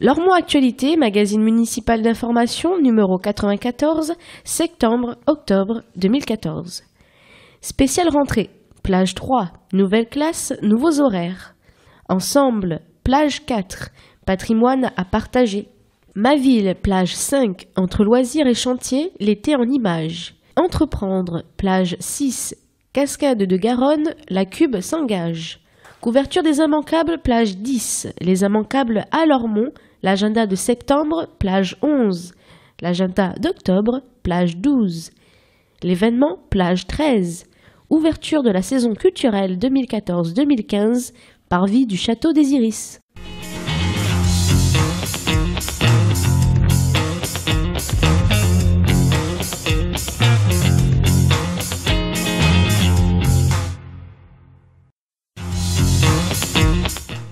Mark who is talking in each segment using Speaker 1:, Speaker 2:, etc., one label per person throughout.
Speaker 1: Lormont Actualité, magazine municipal d'information, numéro 94, septembre-octobre 2014. Spéciale rentrée, plage 3, nouvelle classe, nouveaux horaires. Ensemble, plage 4, patrimoine à partager. Ma ville, plage 5, entre loisirs et chantiers, l'été en images. Entreprendre, plage 6, cascade de Garonne, la Cube s'engage. Couverture des immanquables, plage 10, les immanquables à Lormont, l'agenda de septembre, plage 11, l'agenda d'octobre, plage 12. L'événement, plage 13, ouverture de la saison culturelle 2014-2015, parvis du Château des Iris.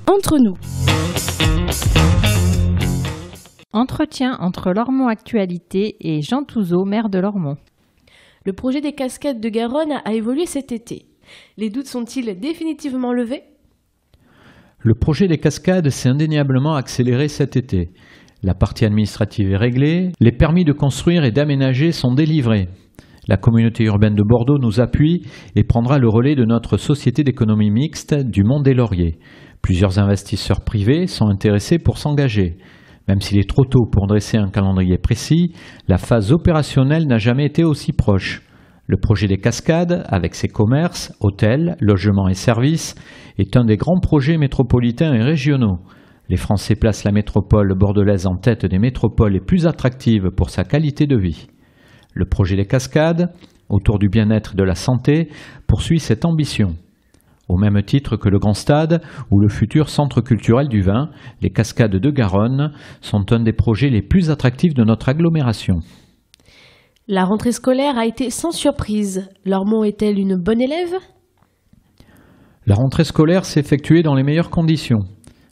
Speaker 1: Entre nous.
Speaker 2: Entretien entre Lormont Actualité et Jean Touzeau, maire de Lormont.
Speaker 1: Le projet des cascades de Garonne a évolué cet été. Les doutes sont-ils définitivement levés ?
Speaker 3: Le projet des cascades s'est indéniablement accéléré cet été. La partie administrative est réglée, les permis de construire et d'aménager sont délivrés. La communauté urbaine de Bordeaux nous appuie et prendra le relais de notre société d'économie mixte du Mont des Lauriers. Plusieurs investisseurs privés sont intéressés pour s'engager. Même s'il est trop tôt pour dresser un calendrier précis, la phase opérationnelle n'a jamais été aussi proche. Le projet des cascades, avec ses commerces, hôtels, logements et services, est un des grands projets métropolitains et régionaux. Les Français placent la métropole bordelaise en tête des métropoles les plus attractives pour sa qualité de vie. Le projet des cascades, autour du bien-être et de la santé, poursuit cette ambition. Au même titre que le Grand Stade ou le futur Centre culturel du vin, les cascades de Garonne sont un des projets les plus attractifs de notre agglomération.
Speaker 1: La rentrée scolaire a été sans surprise. Lormont est-elle une bonne élève ?
Speaker 3: La rentrée scolaire s'est effectuée dans les meilleures conditions.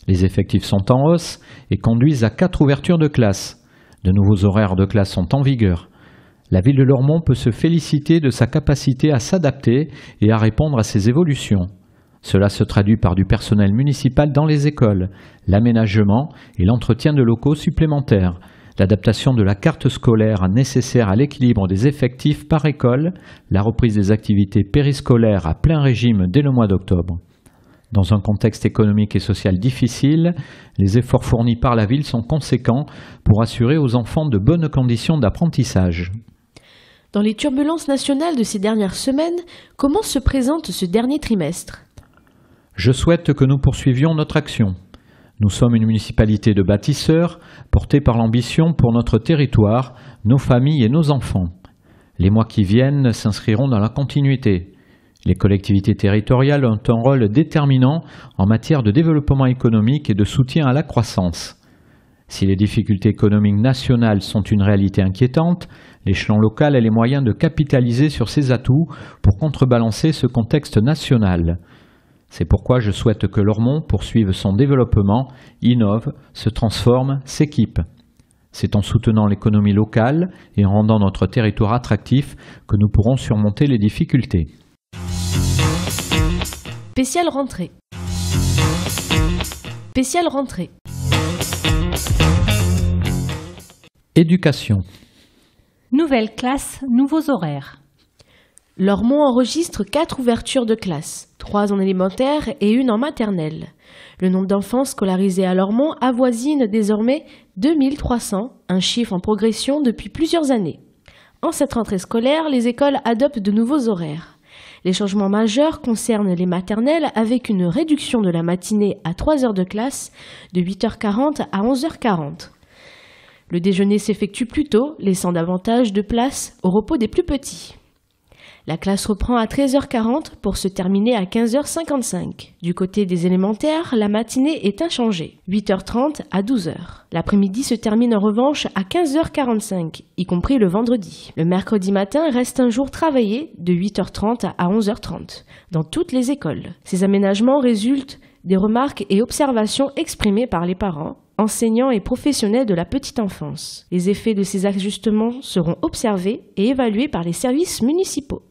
Speaker 3: Les effectifs sont en hausse et conduisent à 4 ouvertures de classes. De nouveaux horaires de classe sont en vigueur. La ville de Lormont peut se féliciter de sa capacité à s'adapter et à répondre à ces évolutions. Cela se traduit par du personnel municipal dans les écoles, l'aménagement et l'entretien de locaux supplémentaires, l'adaptation de la carte scolaire nécessaire à l'équilibre des effectifs par école, la reprise des activités périscolaires à plein régime dès le mois d'octobre. Dans un contexte économique et social difficile, les efforts fournis par la ville sont conséquents pour assurer aux enfants de bonnes conditions d'apprentissage.
Speaker 1: Dans les turbulences nationales de ces dernières semaines, comment se présente ce dernier trimestre ?
Speaker 3: Je souhaite que nous poursuivions notre action. Nous sommes une municipalité de bâtisseurs, portée par l'ambition pour notre territoire, nos familles et nos enfants. Les mois qui viennent s'inscriront dans la continuité. Les collectivités territoriales ont un rôle déterminant en matière de développement économique et de soutien à la croissance. Si les difficultés économiques nationales sont une réalité inquiétante, l'échelon local a les moyens de capitaliser sur ses atouts pour contrebalancer ce contexte national. C'est pourquoi je souhaite que Lormont poursuive son développement, innove, se transforme, s'équipe. C'est en soutenant l'économie locale et en rendant notre territoire attractif que nous pourrons surmonter les difficultés.
Speaker 1: Spéciale rentrée. Spéciale rentrée.
Speaker 3: Éducation.
Speaker 2: Nouvelle classe, nouveaux horaires.
Speaker 1: Lormont enregistre 4 ouvertures de classes, 3 en élémentaire et 1 en maternelle. Le nombre d'enfants scolarisés à Lormont avoisine désormais 2300, un chiffre en progression depuis plusieurs années. En cette rentrée scolaire, les écoles adoptent de nouveaux horaires. Les changements majeurs concernent les maternelles avec une réduction de la matinée à 3 heures de classe de 8h40 à 11h40. Le déjeuner s'effectue plus tôt, laissant davantage de place au repos des plus petits. La classe reprend à 13h40 pour se terminer à 15h55. Du côté des élémentaires, la matinée est inchangée, 8h30 à 12h. L'après-midi se termine en revanche à 15h45, y compris le vendredi. Le mercredi matin reste un jour travaillé de 8h30 à 11h30, dans toutes les écoles. Ces aménagements résultent des remarques et observations exprimées par les parents, enseignants et professionnels de la petite enfance. Les effets de ces ajustements seront observés et évalués par les services municipaux.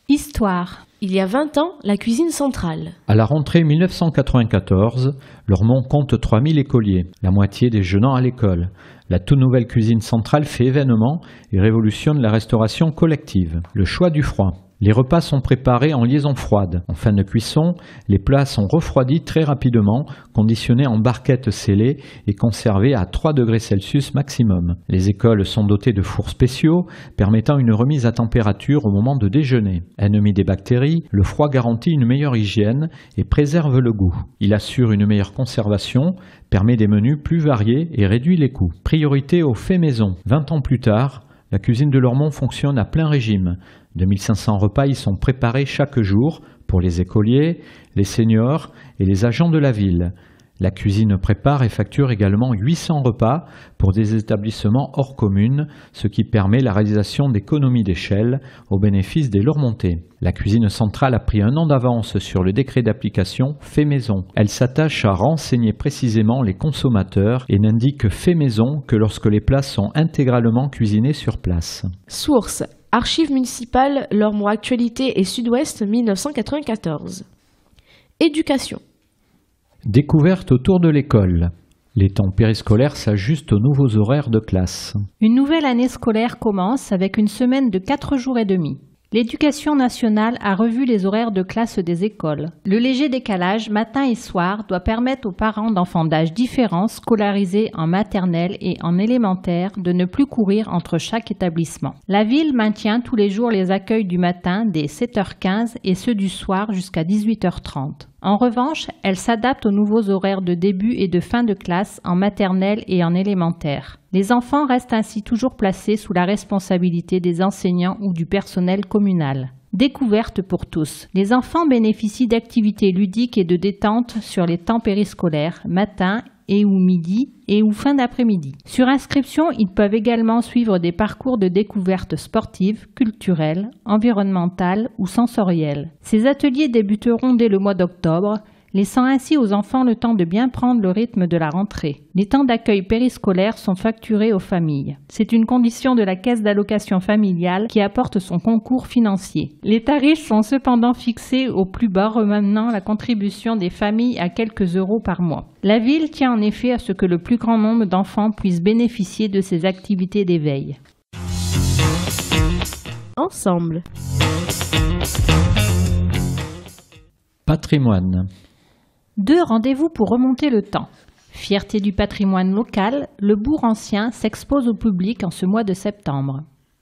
Speaker 2: Histoire.
Speaker 1: il y a 20 ans, la cuisine centrale.
Speaker 3: À la rentrée 1994, Lormont compte 3000 écoliers, la moitié des jeûnants à l'école. La toute nouvelle cuisine centrale fait événement et révolutionne la restauration collective. Le choix du froid. Les repas sont préparés en liaison froide. En fin de cuisson, les plats sont refroidis très rapidement, conditionnés en barquettes scellées et conservés à 3 degrés Celsius maximum. Les écoles sont dotées de fours spéciaux permettant une remise à température au moment de déjeuner. Ennemi des bactéries, le froid garantit une meilleure hygiène et préserve le goût. Il assure une meilleure conservation, permet des menus plus variés et réduit les coûts. Priorité aux faits maison. 20 ans plus tard, la cuisine de Lormont fonctionne à plein régime. 2500 repas y sont préparés chaque jour pour les écoliers, les seniors et les agents de la ville. La cuisine prépare et facture également 800 repas pour des établissements hors commune, ce qui permet la réalisation d'économies d'échelle au bénéfice des Lormontais. La cuisine centrale a pris un an d'avance sur le décret d'application fait maison. Elle s'attache à renseigner précisément les consommateurs et n'indique fait maison que lorsque les plats sont intégralement cuisinés sur place.
Speaker 1: Source: Archives municipales, Lormont Actualité et Sud-Ouest 1994. Éducation.
Speaker 3: Découverte autour de l'école. Les temps périscolaires s'ajustent aux nouveaux horaires de classe.
Speaker 2: Une nouvelle année scolaire commence avec une semaine de 4 jours et demi. L'Éducation nationale a revu les horaires de classe des écoles. Le léger décalage matin et soir doit permettre aux parents d'enfants d'âge différents scolarisés en maternelle et en élémentaire de ne plus courir entre chaque établissement. La ville maintient tous les jours les accueils du matin dès 7h15 et ceux du soir jusqu'à 18h30. En revanche, elle s'adapte aux nouveaux horaires de début et de fin de classe en maternelle et en élémentaire. Les enfants restent ainsi toujours placés sous la responsabilité des enseignants ou du personnel communal. Découverte pour tous. Les enfants bénéficient d'activités ludiques et de détente sur les temps périscolaires, matin et ou midi et ou fin d'après-midi. Sur inscription, ils peuvent également suivre des parcours de découverte sportive, culturelle, environnementale ou sensorielle. Ces ateliers débuteront dès le mois d'octobre, laissant ainsi aux enfants le temps de bien prendre le rythme de la rentrée. Les temps d'accueil périscolaire sont facturés aux familles. C'est une condition de la caisse d'allocation familiale qui apporte son concours financier. Les tarifs sont cependant fixés au plus bas, ramenant la contribution des familles à quelques euros par mois. La ville tient en effet à ce que le plus grand nombre d'enfants puissent bénéficier de ces activités d'éveil.
Speaker 1: Ensemble.
Speaker 3: Patrimoine.
Speaker 2: 2 rendez-vous pour remonter le temps. Fierté du patrimoine local, le bourg ancien s'expose au public en ce mois de septembre.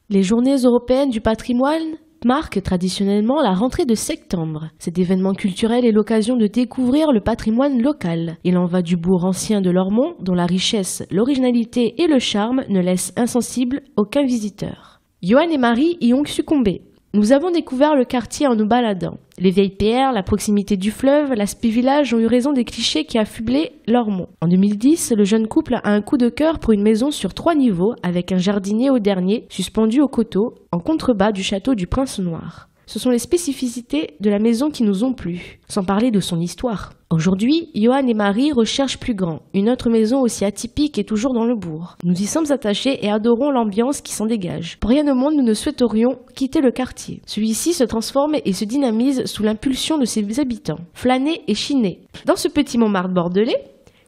Speaker 1: Les Journées européennes du patrimoine marquent traditionnellement la rentrée de septembre. Cet événement culturel est l'occasion de découvrir le patrimoine local. Il en va du bourg ancien de Lormont, dont la richesse, l'originalité et le charme ne laissent insensible aucun visiteur. Johan et Marie y ont succombé. Nous avons découvert le quartier en nous baladant. Les vieilles pierres, la proximité du fleuve, l'aspect village ont eu raison des clichés qui affublaient Lormont. En 2010, le jeune couple a un coup de cœur pour une maison sur 3 niveaux avec un jardinier au dernier, suspendu au coteau, en contrebas du château du Prince Noir. Ce sont les spécificités de la maison qui nous ont plu, sans parler de son histoire. Aujourd'hui, Johan et Marie recherchent plus grand, une autre maison aussi atypique et toujours dans le bourg. Nous y sommes attachés et adorons l'ambiance qui s'en dégage. Pour rien au monde, nous ne souhaiterions quitter le quartier. Celui-ci se transforme et se dynamise sous l'impulsion de ses habitants. Flâner et chiner. Dans ce petit Montmartre bordelais,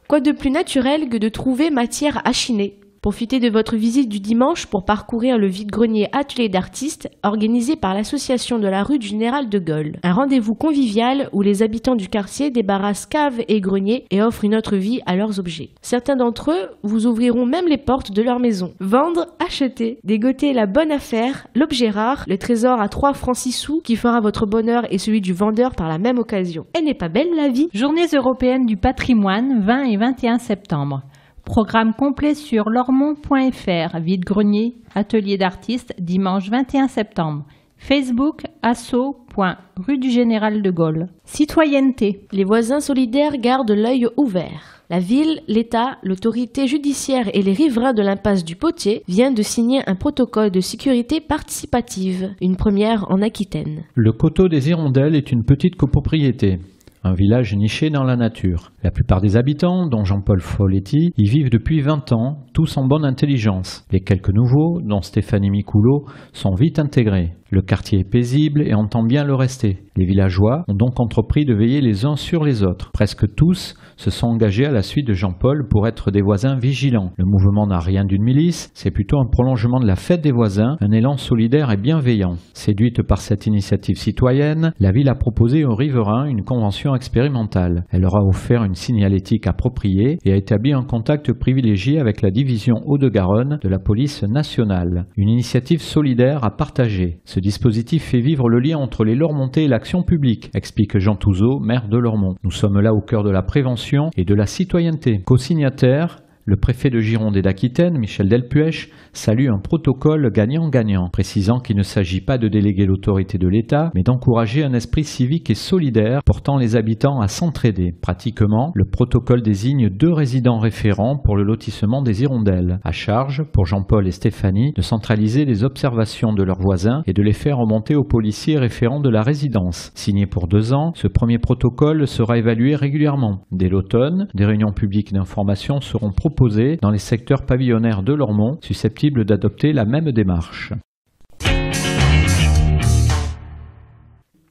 Speaker 1: quoi de plus naturel que de trouver matière à chiner ? Profitez de votre visite du dimanche pour parcourir le vide-grenier Atelier d'artistes organisé par l'association de la rue du Général de Gaulle. Un rendez-vous convivial où les habitants du quartier débarrassent caves et greniers et offrent une autre vie à leurs objets. Certains d'entre eux vous ouvriront même les portes de leur maison. Vendre, acheter, dégoter la bonne affaire, l'objet rare, le trésor à 3 francs 6 sous qui fera votre bonheur et celui du vendeur par la même occasion. Elle n'est pas belle la vie ?
Speaker 2: Journées européennes du patrimoine, 20 et 21 septembre. Programme complet sur lormont.fr, vide-grenier, atelier d'artistes, dimanche 21 septembre. Facebook, asso.rue du Général de Gaulle. Citoyenneté.
Speaker 1: Les voisins solidaires gardent l'œil ouvert. La ville, l'État, l'autorité judiciaire et les riverains de l'impasse du Potier viennent de signer un protocole de sécurité participative, une première en Aquitaine.
Speaker 3: Le coteau des Hirondelles est une petite copropriété. Un village niché dans la nature. La plupart des habitants, dont Jean-Paul Folletti, y vivent depuis 20 ans, tous en bonne intelligence. Les quelques nouveaux, dont Stéphanie Micoulot, sont vite intégrés. Le quartier est paisible et entend bien le rester. Les villageois ont donc entrepris de veiller les uns sur les autres. Presque tous se sont engagés à la suite de Jean-Paul pour être des voisins vigilants. Le mouvement n'a rien d'une milice, c'est plutôt un prolongement de la fête des voisins, un élan solidaire et bienveillant. Séduite par cette initiative citoyenne, la ville a proposé aux riverains une convention expérimentale. Elle leur a offert une signalétique appropriée et a établi un contact privilégié avec la division Hauts-de-Garonne de la police nationale. Une initiative solidaire à partager. Ce dispositif fait vivre le lien entre les Lormontais et l'action publique, explique Jean Touzeau, maire de Lormont. Nous sommes là au cœur de la prévention et de la citoyenneté. Co-signataire, le préfet de Gironde et d'Aquitaine, Michel Delpuech, salue un protocole gagnant-gagnant, précisant qu'il ne s'agit pas de déléguer l'autorité de l'État, mais d'encourager un esprit civique et solidaire portant les habitants à s'entraider. Pratiquement, le protocole désigne 2 résidents référents pour le lotissement des hirondelles. À charge, pour Jean-Paul et Stéphanie, de centraliser les observations de leurs voisins et de les faire remonter aux policiers référents de la résidence. Signé pour 2 ans, ce premier protocole sera évalué régulièrement. Dès l'automne, des réunions publiques d'information seront proposées dans les secteurs pavillonnaires de Lormont, susceptibles d'adopter la même démarche.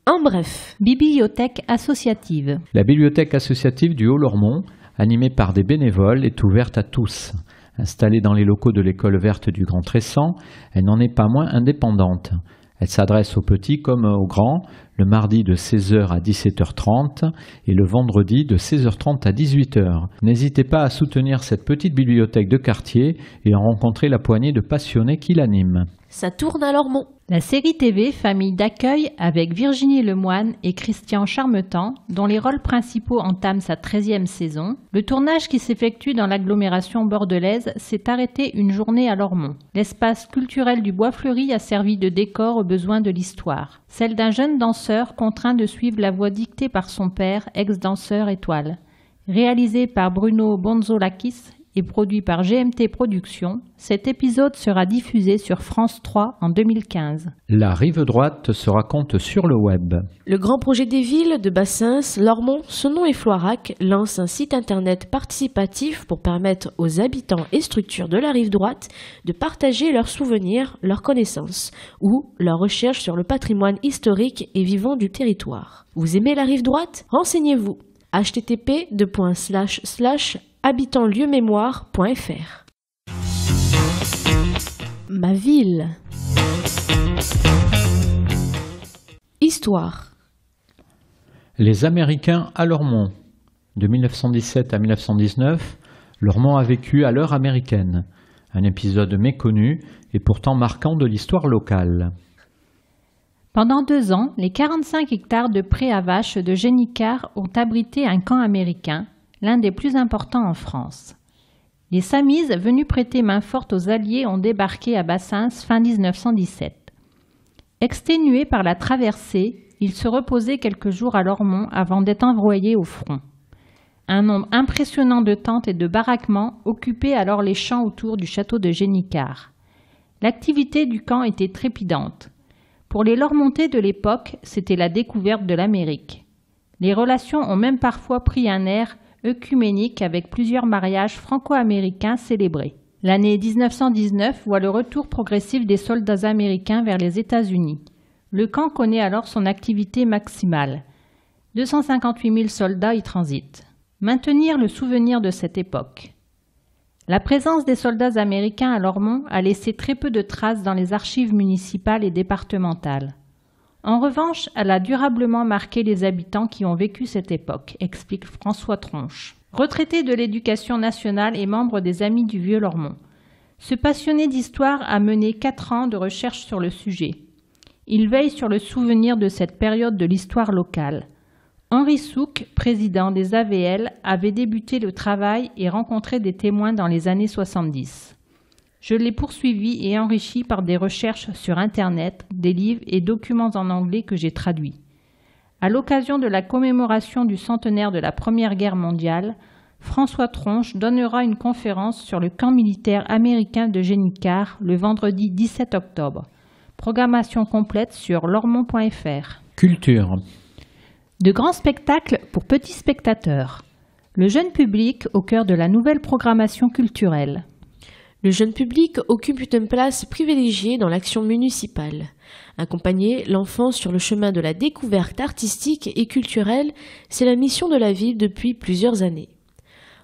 Speaker 1: En bref,
Speaker 2: bibliothèque associative.
Speaker 3: La bibliothèque associative du Haut-Lormont, animée par des bénévoles, est ouverte à tous. Installée dans les locaux de l'école verte du Grand Tressan, elle n'en est pas moins indépendante. Elle s'adresse aux petits comme aux grands, le mardi de 16h à 17h30 et le vendredi de 16h30 à 18h. N'hésitez pas à soutenir cette petite bibliothèque de quartier et à rencontrer la poignée de passionnés qui l'animent.
Speaker 1: ça tourne à Lormont.
Speaker 2: La série TV Famille d'accueil avec Virginie Lemoine et Christian Charmetan, dont les rôles principaux entament sa 13e saison. Le tournage qui s'effectue dans l'agglomération bordelaise s'est arrêté une journée à Lormont. L'espace culturel du Bois Fleuri a servi de décor aux besoins de l'histoire. Celle d'un jeune danseur contraint de suivre la voie dictée par son père, ex-danseur étoile. Réalisé par Bruno Bonzolakis et produit par GMT Productions, cet épisode sera diffusé sur France 3 en 2015.
Speaker 3: La rive droite se raconte sur le web.
Speaker 1: Le grand projet des villes de Bassins, Lormont, Senon et Floirac lance un site internet participatif pour permettre aux habitants et structures de la rive droite de partager leurs souvenirs, leurs connaissances ou leurs recherches sur le patrimoine historique et vivant du territoire. Vous aimez la rive droite? Renseignez-vous. http://habitantslieuxmémoire.fr. Ma ville. Histoire.
Speaker 3: Les Américains à Lormont. De 1917 à 1919, Lormont a vécu à l'heure américaine. Un épisode méconnu et pourtant marquant de l'histoire locale.
Speaker 2: Pendant 2 ans, les 45 hectares de prés à vaches de Génicard ont abrité un camp américain, l'un des plus importants en France. Les Samis, venus prêter main forte aux Alliés, ont débarqué à Bassins fin 1917. Exténués par la traversée, ils se reposaient quelques jours à Lormont avant d'être envoyés au front. Un nombre impressionnant de tentes et de baraquements occupaient alors les champs autour du château de Génicard. L'activité du camp était trépidante. Pour les Lormontais de l'époque, c'était la découverte de l'Amérique. Les relations ont même parfois pris un air œcuménique avec plusieurs mariages franco-américains célébrés. L'année 1919 voit le retour progressif des soldats américains vers les États-Unis. Le camp connaît alors son activité maximale. 258 000 soldats y transitent. Maintenir le souvenir de cette époque. La présence des soldats américains à Lormont a laissé très peu de traces dans les archives municipales et départementales. En revanche, elle a durablement marqué les habitants qui ont vécu cette époque, explique François Tronche. Retraité de l'Éducation nationale et membre des Amis du Vieux-Lormont, ce passionné d'histoire a mené 4 ans de recherche sur le sujet. Il veille sur le souvenir de cette période de l'histoire locale. Henri Souque, président des AVL, avait débuté le travail et rencontré des témoins dans les années 70. Je l'ai poursuivi et enrichi par des recherches sur Internet, des livres et documents en anglais que j'ai traduits. À l'occasion de la commémoration du centenaire de la Première Guerre mondiale, François Tronche donnera une conférence sur le camp militaire américain de Génicard le vendredi 17 octobre. Programmation complète sur lormont.fr.
Speaker 3: Culture.
Speaker 2: De grands spectacles pour petits spectateurs. Le jeune public au cœur de la nouvelle programmation culturelle.
Speaker 1: Le jeune public occupe une place privilégiée dans l'action municipale. Accompagner l'enfant sur le chemin de la découverte artistique et culturelle, c'est la mission de la ville depuis plusieurs années.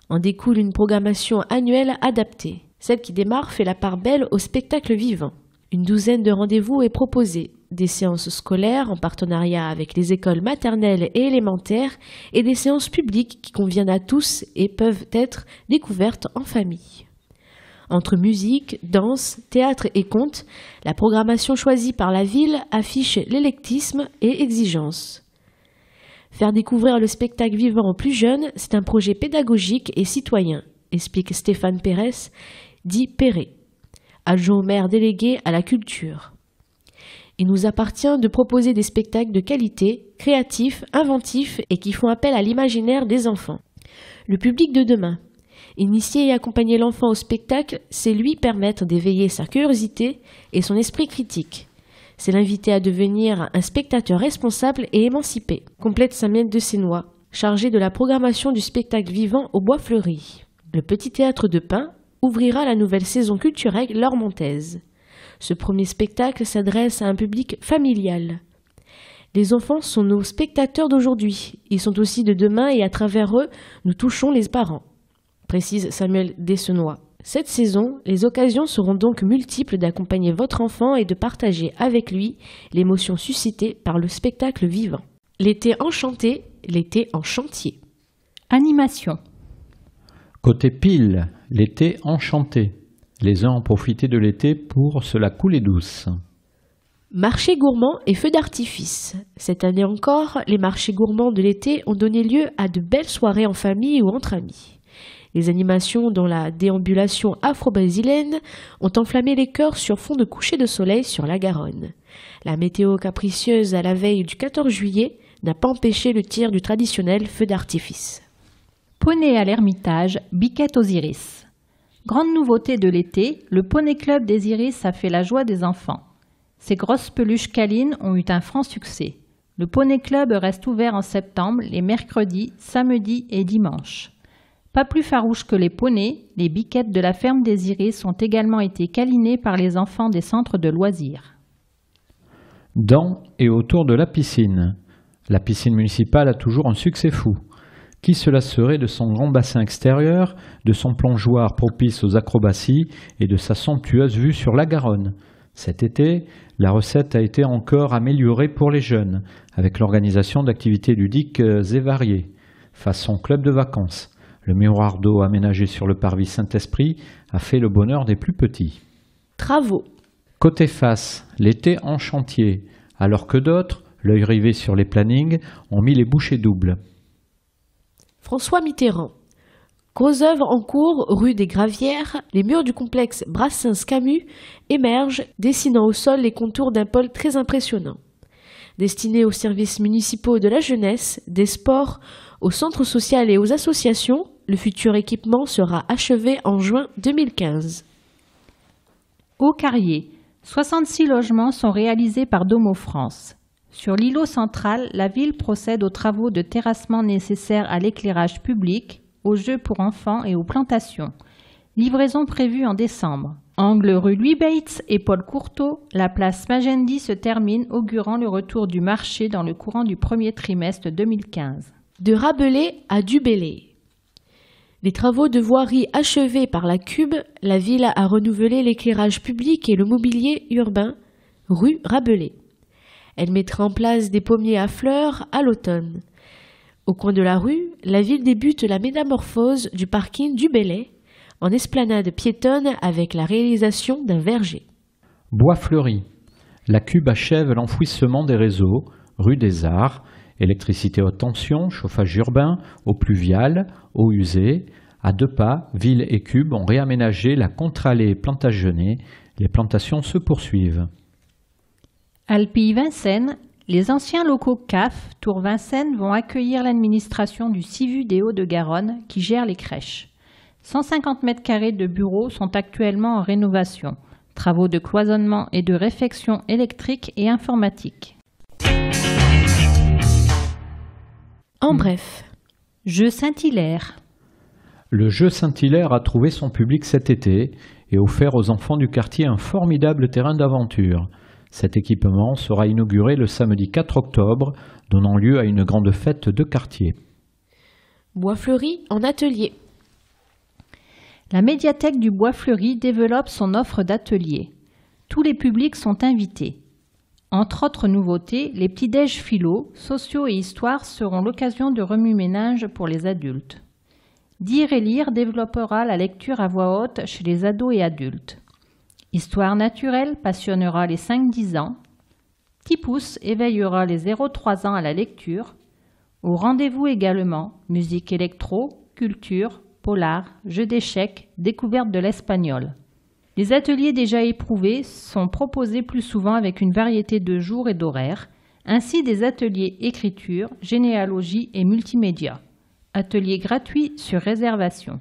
Speaker 1: En découle une programmation annuelle adaptée. Celle qui démarre fait la part belle au spectacle vivant. Une douzaine de rendez-vous est proposée, des séances scolaires en partenariat avec les écoles maternelles et élémentaires et des séances publiques qui conviennent à tous et peuvent être découvertes en famille. Entre musique, danse, théâtre et contes, la programmation choisie par la ville affiche l'éclectisme et exigence. Faire découvrir le spectacle vivant aux plus jeunes, c'est un projet pédagogique et citoyen, explique Stéphane Pérez, dit Perret, adjoint au maire délégué à la culture. Il nous appartient de proposer des spectacles de qualité, créatifs, inventifs et qui font appel à l'imaginaire des enfants. Le public de demain. Initier et accompagner l'enfant au spectacle, c'est lui permettre d'éveiller sa curiosité et son esprit critique. C'est l'inviter à devenir un spectateur responsable et émancipé, complète Samuel de Sénois, chargé de la programmation du spectacle vivant au Bois Fleuri. Le Petit Théâtre de Pin ouvrira la nouvelle saison culturelle lormontaise. Ce premier spectacle s'adresse à un public familial. Les enfants sont nos spectateurs d'aujourd'hui. Ils sont aussi de demain et à travers eux, nous touchons les parents, précise Samuel Dessenois. Cette saison, les occasions seront donc multiples d'accompagner votre enfant et de partager avec lui l'émotion suscitée par le spectacle vivant. L'été enchanté, l'été en chantier.
Speaker 2: Animation.
Speaker 3: Côté pile, l'été enchanté. Les uns ont profité de l'été pour se la couler douce.
Speaker 1: Marché gourmand et feux d'artifice. Cette année encore, les marchés gourmands de l'été ont donné lieu à de belles soirées en famille ou entre amis. Les animations dont la déambulation afro-brésilienne ont enflammé les cœurs sur fond de coucher de soleil sur la Garonne. La météo capricieuse à la veille du 14 juillet n'a pas empêché le tir du traditionnel feu d'artifice.
Speaker 2: Poney à l'Ermitage, biquette aux iris. Grande nouveauté de l'été, le Poney Club des Iris a fait la joie des enfants. Ces grosses peluches câlines ont eu un franc succès. Le Poney Club reste ouvert en septembre, les mercredis, samedis et dimanches. Pas plus farouches que les poneys, les biquettes de la ferme des Iris ont également été câlinées par les enfants des centres de loisirs.
Speaker 3: Dans et autour de la piscine. La piscine municipale a toujours un succès fou. Qui se lasserait de son grand bassin extérieur, de son plongeoir propice aux acrobaties et de sa somptueuse vue sur la Garonne? Cet été, la recette a été encore améliorée pour les jeunes, avec l'organisation d'activités ludiques et variées, façon club de vacances. Le miroir d'eau aménagé sur le parvis Saint-Esprit a fait le bonheur des plus petits.
Speaker 1: Travaux.
Speaker 3: Côté face, l'été en chantier, alors que d'autres, l'œil rivé sur les plannings, ont mis les bouchées doubles.
Speaker 1: François Mitterrand. Gros œuvre en cours, rue des Gravières, les murs du complexe Brassens-Camus émergent, dessinant au sol les contours d'un pôle très impressionnant. Destiné aux services municipaux de la jeunesse, des sports, au centre social et aux associations, le futur équipement sera achevé en juin 2015.
Speaker 2: Au Carrier, 66 logements sont réalisés par Domo France. Sur l'îlot central, la ville procède aux travaux de terrassement nécessaires à l'éclairage public, aux jeux pour enfants et aux plantations. Livraison prévue en décembre. Angle rue Louis Bates et Paul Courteau, la place Magendie se termine, augurant le retour du marché dans le courant du premier trimestre 2015.
Speaker 1: De Rabelais à Dubélé. Les travaux de voirie achevés par la Cube, la ville a renouvelé l'éclairage public et le mobilier urbain, rue Rabelais. Elle mettra en place des pommiers à fleurs à l'automne. Au coin de la rue, la ville débute la métamorphose du parking du Bellay en esplanade piétonne avec la réalisation d'un verger.
Speaker 3: Bois Fleuri. La Cube achève l'enfouissement des réseaux, rue des Arts, électricité haute tension, chauffage urbain, eau pluviale, eau usée. À 2 pas, ville et Cube ont réaménagé la contre-allée Plantagenet. Les plantations se poursuivent.
Speaker 2: Alpilles Vincennes, les anciens locaux CAF, Tour Vincennes, vont accueillir l'administration du CIVU des Hauts-de-Garonne qui gère les crèches. 150 mètres carrés de bureaux sont actuellement en rénovation. Travaux de cloisonnement et de réfection électrique et informatique.
Speaker 1: En bref,
Speaker 2: Jeux Saint-Hilaire.
Speaker 3: Le jeu Saint-Hilaire a trouvé son public cet été et offert aux enfants du quartier un formidable terrain d'aventure. Cet équipement sera inauguré le samedi 4 octobre, donnant lieu à une grande fête de quartier.
Speaker 1: Bois Fleuri en atelier.
Speaker 2: La médiathèque du Bois Fleuri développe son offre d'ateliers. Tous les publics sont invités. Entre autres nouveautés, les petits-déj philo, sociaux et histoire seront l'occasion de remue-ménage pour les adultes. Dire et lire développera la lecture à voix haute chez les ados et adultes. Histoire naturelle passionnera les 5-10 ans. Petit Pouce éveillera les 0-3 ans à la lecture. Au rendez-vous également, musique électro, culture, polar, jeux d'échecs, découverte de l'espagnol. Les ateliers déjà éprouvés sont proposés plus souvent avec une variété de jours et d'horaires, ainsi des ateliers écriture, généalogie et multimédia. Ateliers gratuits sur réservation.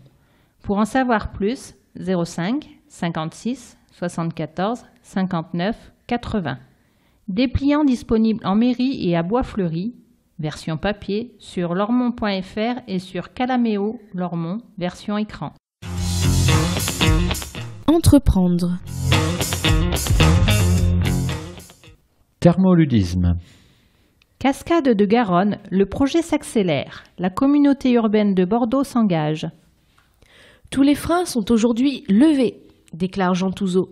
Speaker 2: Pour en savoir plus, 05 56 74 59 80. Dépliants disponibles en mairie et à Bois Fleuri, version papier, sur lormont.fr et sur Calameo Lormont, version écran.
Speaker 1: Entreprendre.
Speaker 3: Thermoludisme.
Speaker 2: Cascade de Garonne, le projet s'accélère. La communauté urbaine de Bordeaux s'engage.
Speaker 1: Tous les freins sont aujourd'hui levés, déclare Jean Touzeau.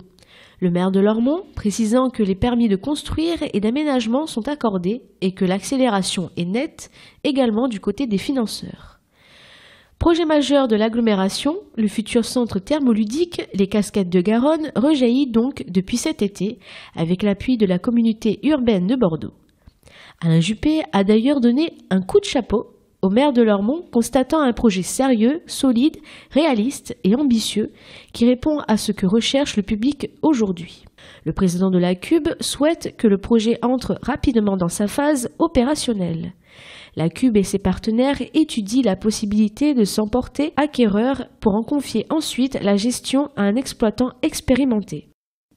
Speaker 1: Le maire de Lormont, précisant que les permis de construire et d'aménagement sont accordés et que l'accélération est nette également du côté des financeurs. Projet majeur de l'agglomération, le futur centre thermoludique, les Cascades de Garonne, rejaillit donc depuis cet été avec l'appui de la communauté urbaine de Bordeaux. Alain Juppé a d'ailleurs donné un coup de chapeau au maire de Lormont, constatant un projet sérieux, solide, réaliste et ambitieux qui répond à ce que recherche le public aujourd'hui. Le président de la CUB souhaite que le projet entre rapidement dans sa phase opérationnelle. La CUB et ses partenaires étudient la possibilité de s'emporter acquéreur pour en confier ensuite la gestion à un exploitant expérimenté.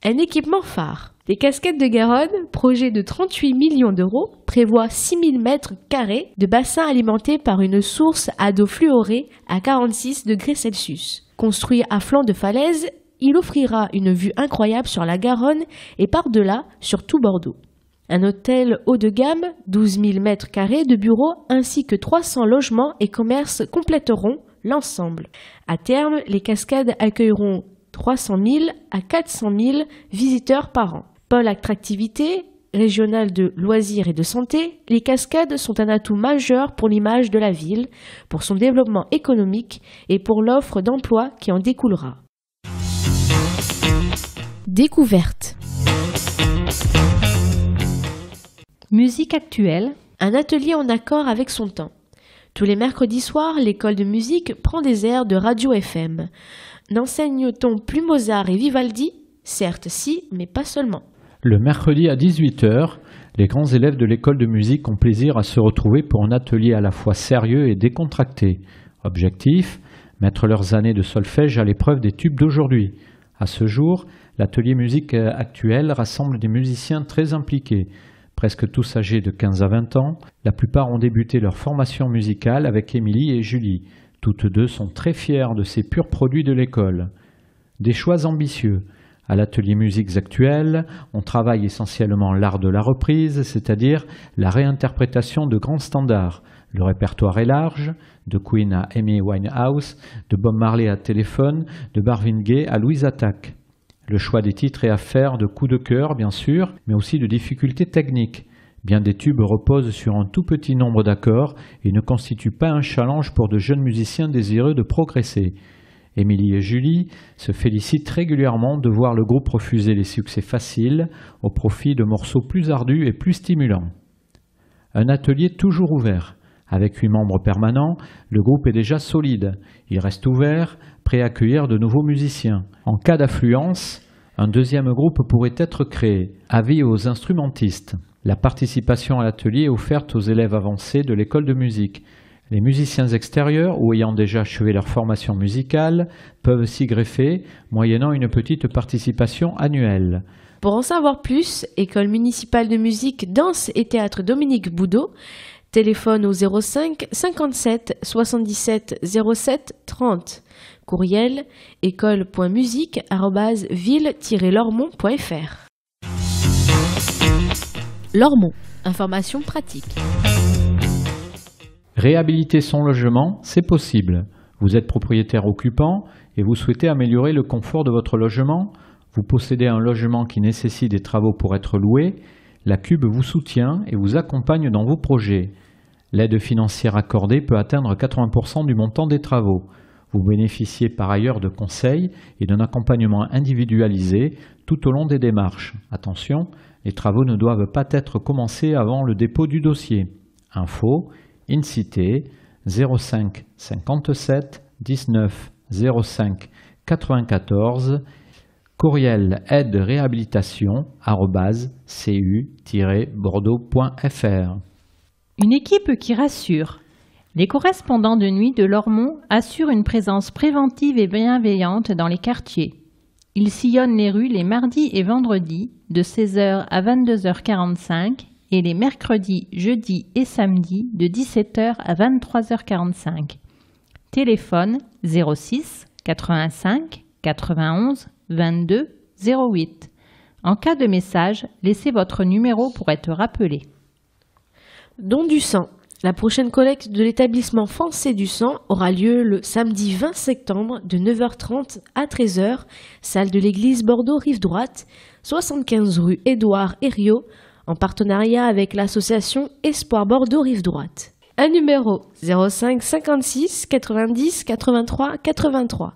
Speaker 1: Un équipement phare. Les Cascades de Garonne, projet de 38 millions d'euros, prévoit 6000 mètres carrés de bassins alimentés par une source à d'eau fluorée à 46 degrés Celsius. Construit à flanc de falaise, il offrira une vue incroyable sur la Garonne et par-delà sur tout Bordeaux. Un hôtel haut de gamme, 12 000 mètres carrés de bureaux ainsi que 300 logements et commerces compléteront l'ensemble. À terme, les Cascades accueilleront 300 000 à 400 000 visiteurs par an. Pôle attractivité, régional de loisirs et de santé, les Cascades sont un atout majeur pour l'image de la ville, pour son développement économique et pour l'offre d'emploi qui en découlera. Découverte.
Speaker 2: Musique actuelle.
Speaker 1: Un atelier en accord avec son temps. Tous les mercredis soirs, l'école de musique prend des airs de radio FM. N'enseigne-t-on plus Mozart et Vivaldi? Certes si, mais pas seulement.
Speaker 3: Le mercredi à 18 h, les grands élèves de l'école de musique ont plaisir à se retrouver pour un atelier à la fois sérieux et décontracté. Objectif, mettre leurs années de solfège à l'épreuve des tubes d'aujourd'hui. À ce jour, l'atelier musique actuel rassemble des musiciens très impliqués. Presque tous âgés de 15 à 20 ans, la plupart ont débuté leur formation musicale avec Émilie et Julie. Toutes deux sont très fières de ces purs produits de l'école. Des choix ambitieux. À l'atelier Musiques Actuelles, on travaille essentiellement l'art de la reprise, c'est-à-dire la réinterprétation de grands standards. Le répertoire est large, de Queen à Amy Winehouse, de Bob Marley à Téléphone, de Marvin Gaye à Louise Attaque. Le choix des titres est affaire de coups de cœur, bien sûr, mais aussi de difficultés techniques. Bien des tubes reposent sur un tout petit nombre d'accords et ne constituent pas un challenge pour de jeunes musiciens désireux de progresser. Émilie et Julie se félicitent régulièrement de voir le groupe refuser les succès faciles au profit de morceaux plus ardus et plus stimulants. Un atelier toujours ouvert. Avec 8 membres permanents, le groupe est déjà solide. Il reste ouvert, prêt à accueillir de nouveaux musiciens. En cas d'affluence, un deuxième groupe pourrait être créé. Avis aux instrumentistes. La participation à l'atelier est offerte aux élèves avancés de l'école de musique. Les musiciens extérieurs ou ayant déjà achevé leur formation musicale peuvent s'y greffer, moyennant une petite participation annuelle.
Speaker 1: Pour en savoir plus, École municipale de musique, danse et théâtre Dominique Boudot, Téléphone au 05 57 77 07 30. Courriel école.musique@ville-lormont.fr. Lormont, information pratique.
Speaker 3: Réhabiliter son logement, c'est possible. Vous êtes propriétaire occupant et vous souhaitez améliorer le confort de votre logement. Vous possédez un logement qui nécessite des travaux pour être loué. La CUB vous soutient et vous accompagne dans vos projets. L'aide financière accordée peut atteindre 80% du montant des travaux. Vous bénéficiez par ailleurs de conseils et d'un accompagnement individualisé tout au long des démarches. Attention, les travaux ne doivent pas être commencés avant le dépôt du dossier. Info, INCITE 05 57 19 05 94, courriel aide-réhabilitation@cu-bordeaux.fr.
Speaker 2: Une équipe qui rassure. Les correspondants de nuit de Lormont assurent une présence préventive et bienveillante dans les quartiers. Ils sillonnent les rues les mardis et vendredis de 16h à 22h45 et les mercredis, jeudis et samedis de 17h à 23h45. Téléphone 06 85 91 22 08. En cas de message, laissez votre numéro pour être rappelé.
Speaker 1: Don du sang. La prochaine collecte de l'établissement français du sang aura lieu le samedi 20 septembre de 9h30 à 13h, salle de l'église Bordeaux-Rive-Droite, 75 rue Édouard Herriot, en partenariat avec l'association Espoir Bordeaux-Rive-Droite. Un numéro 05 56 90 83 83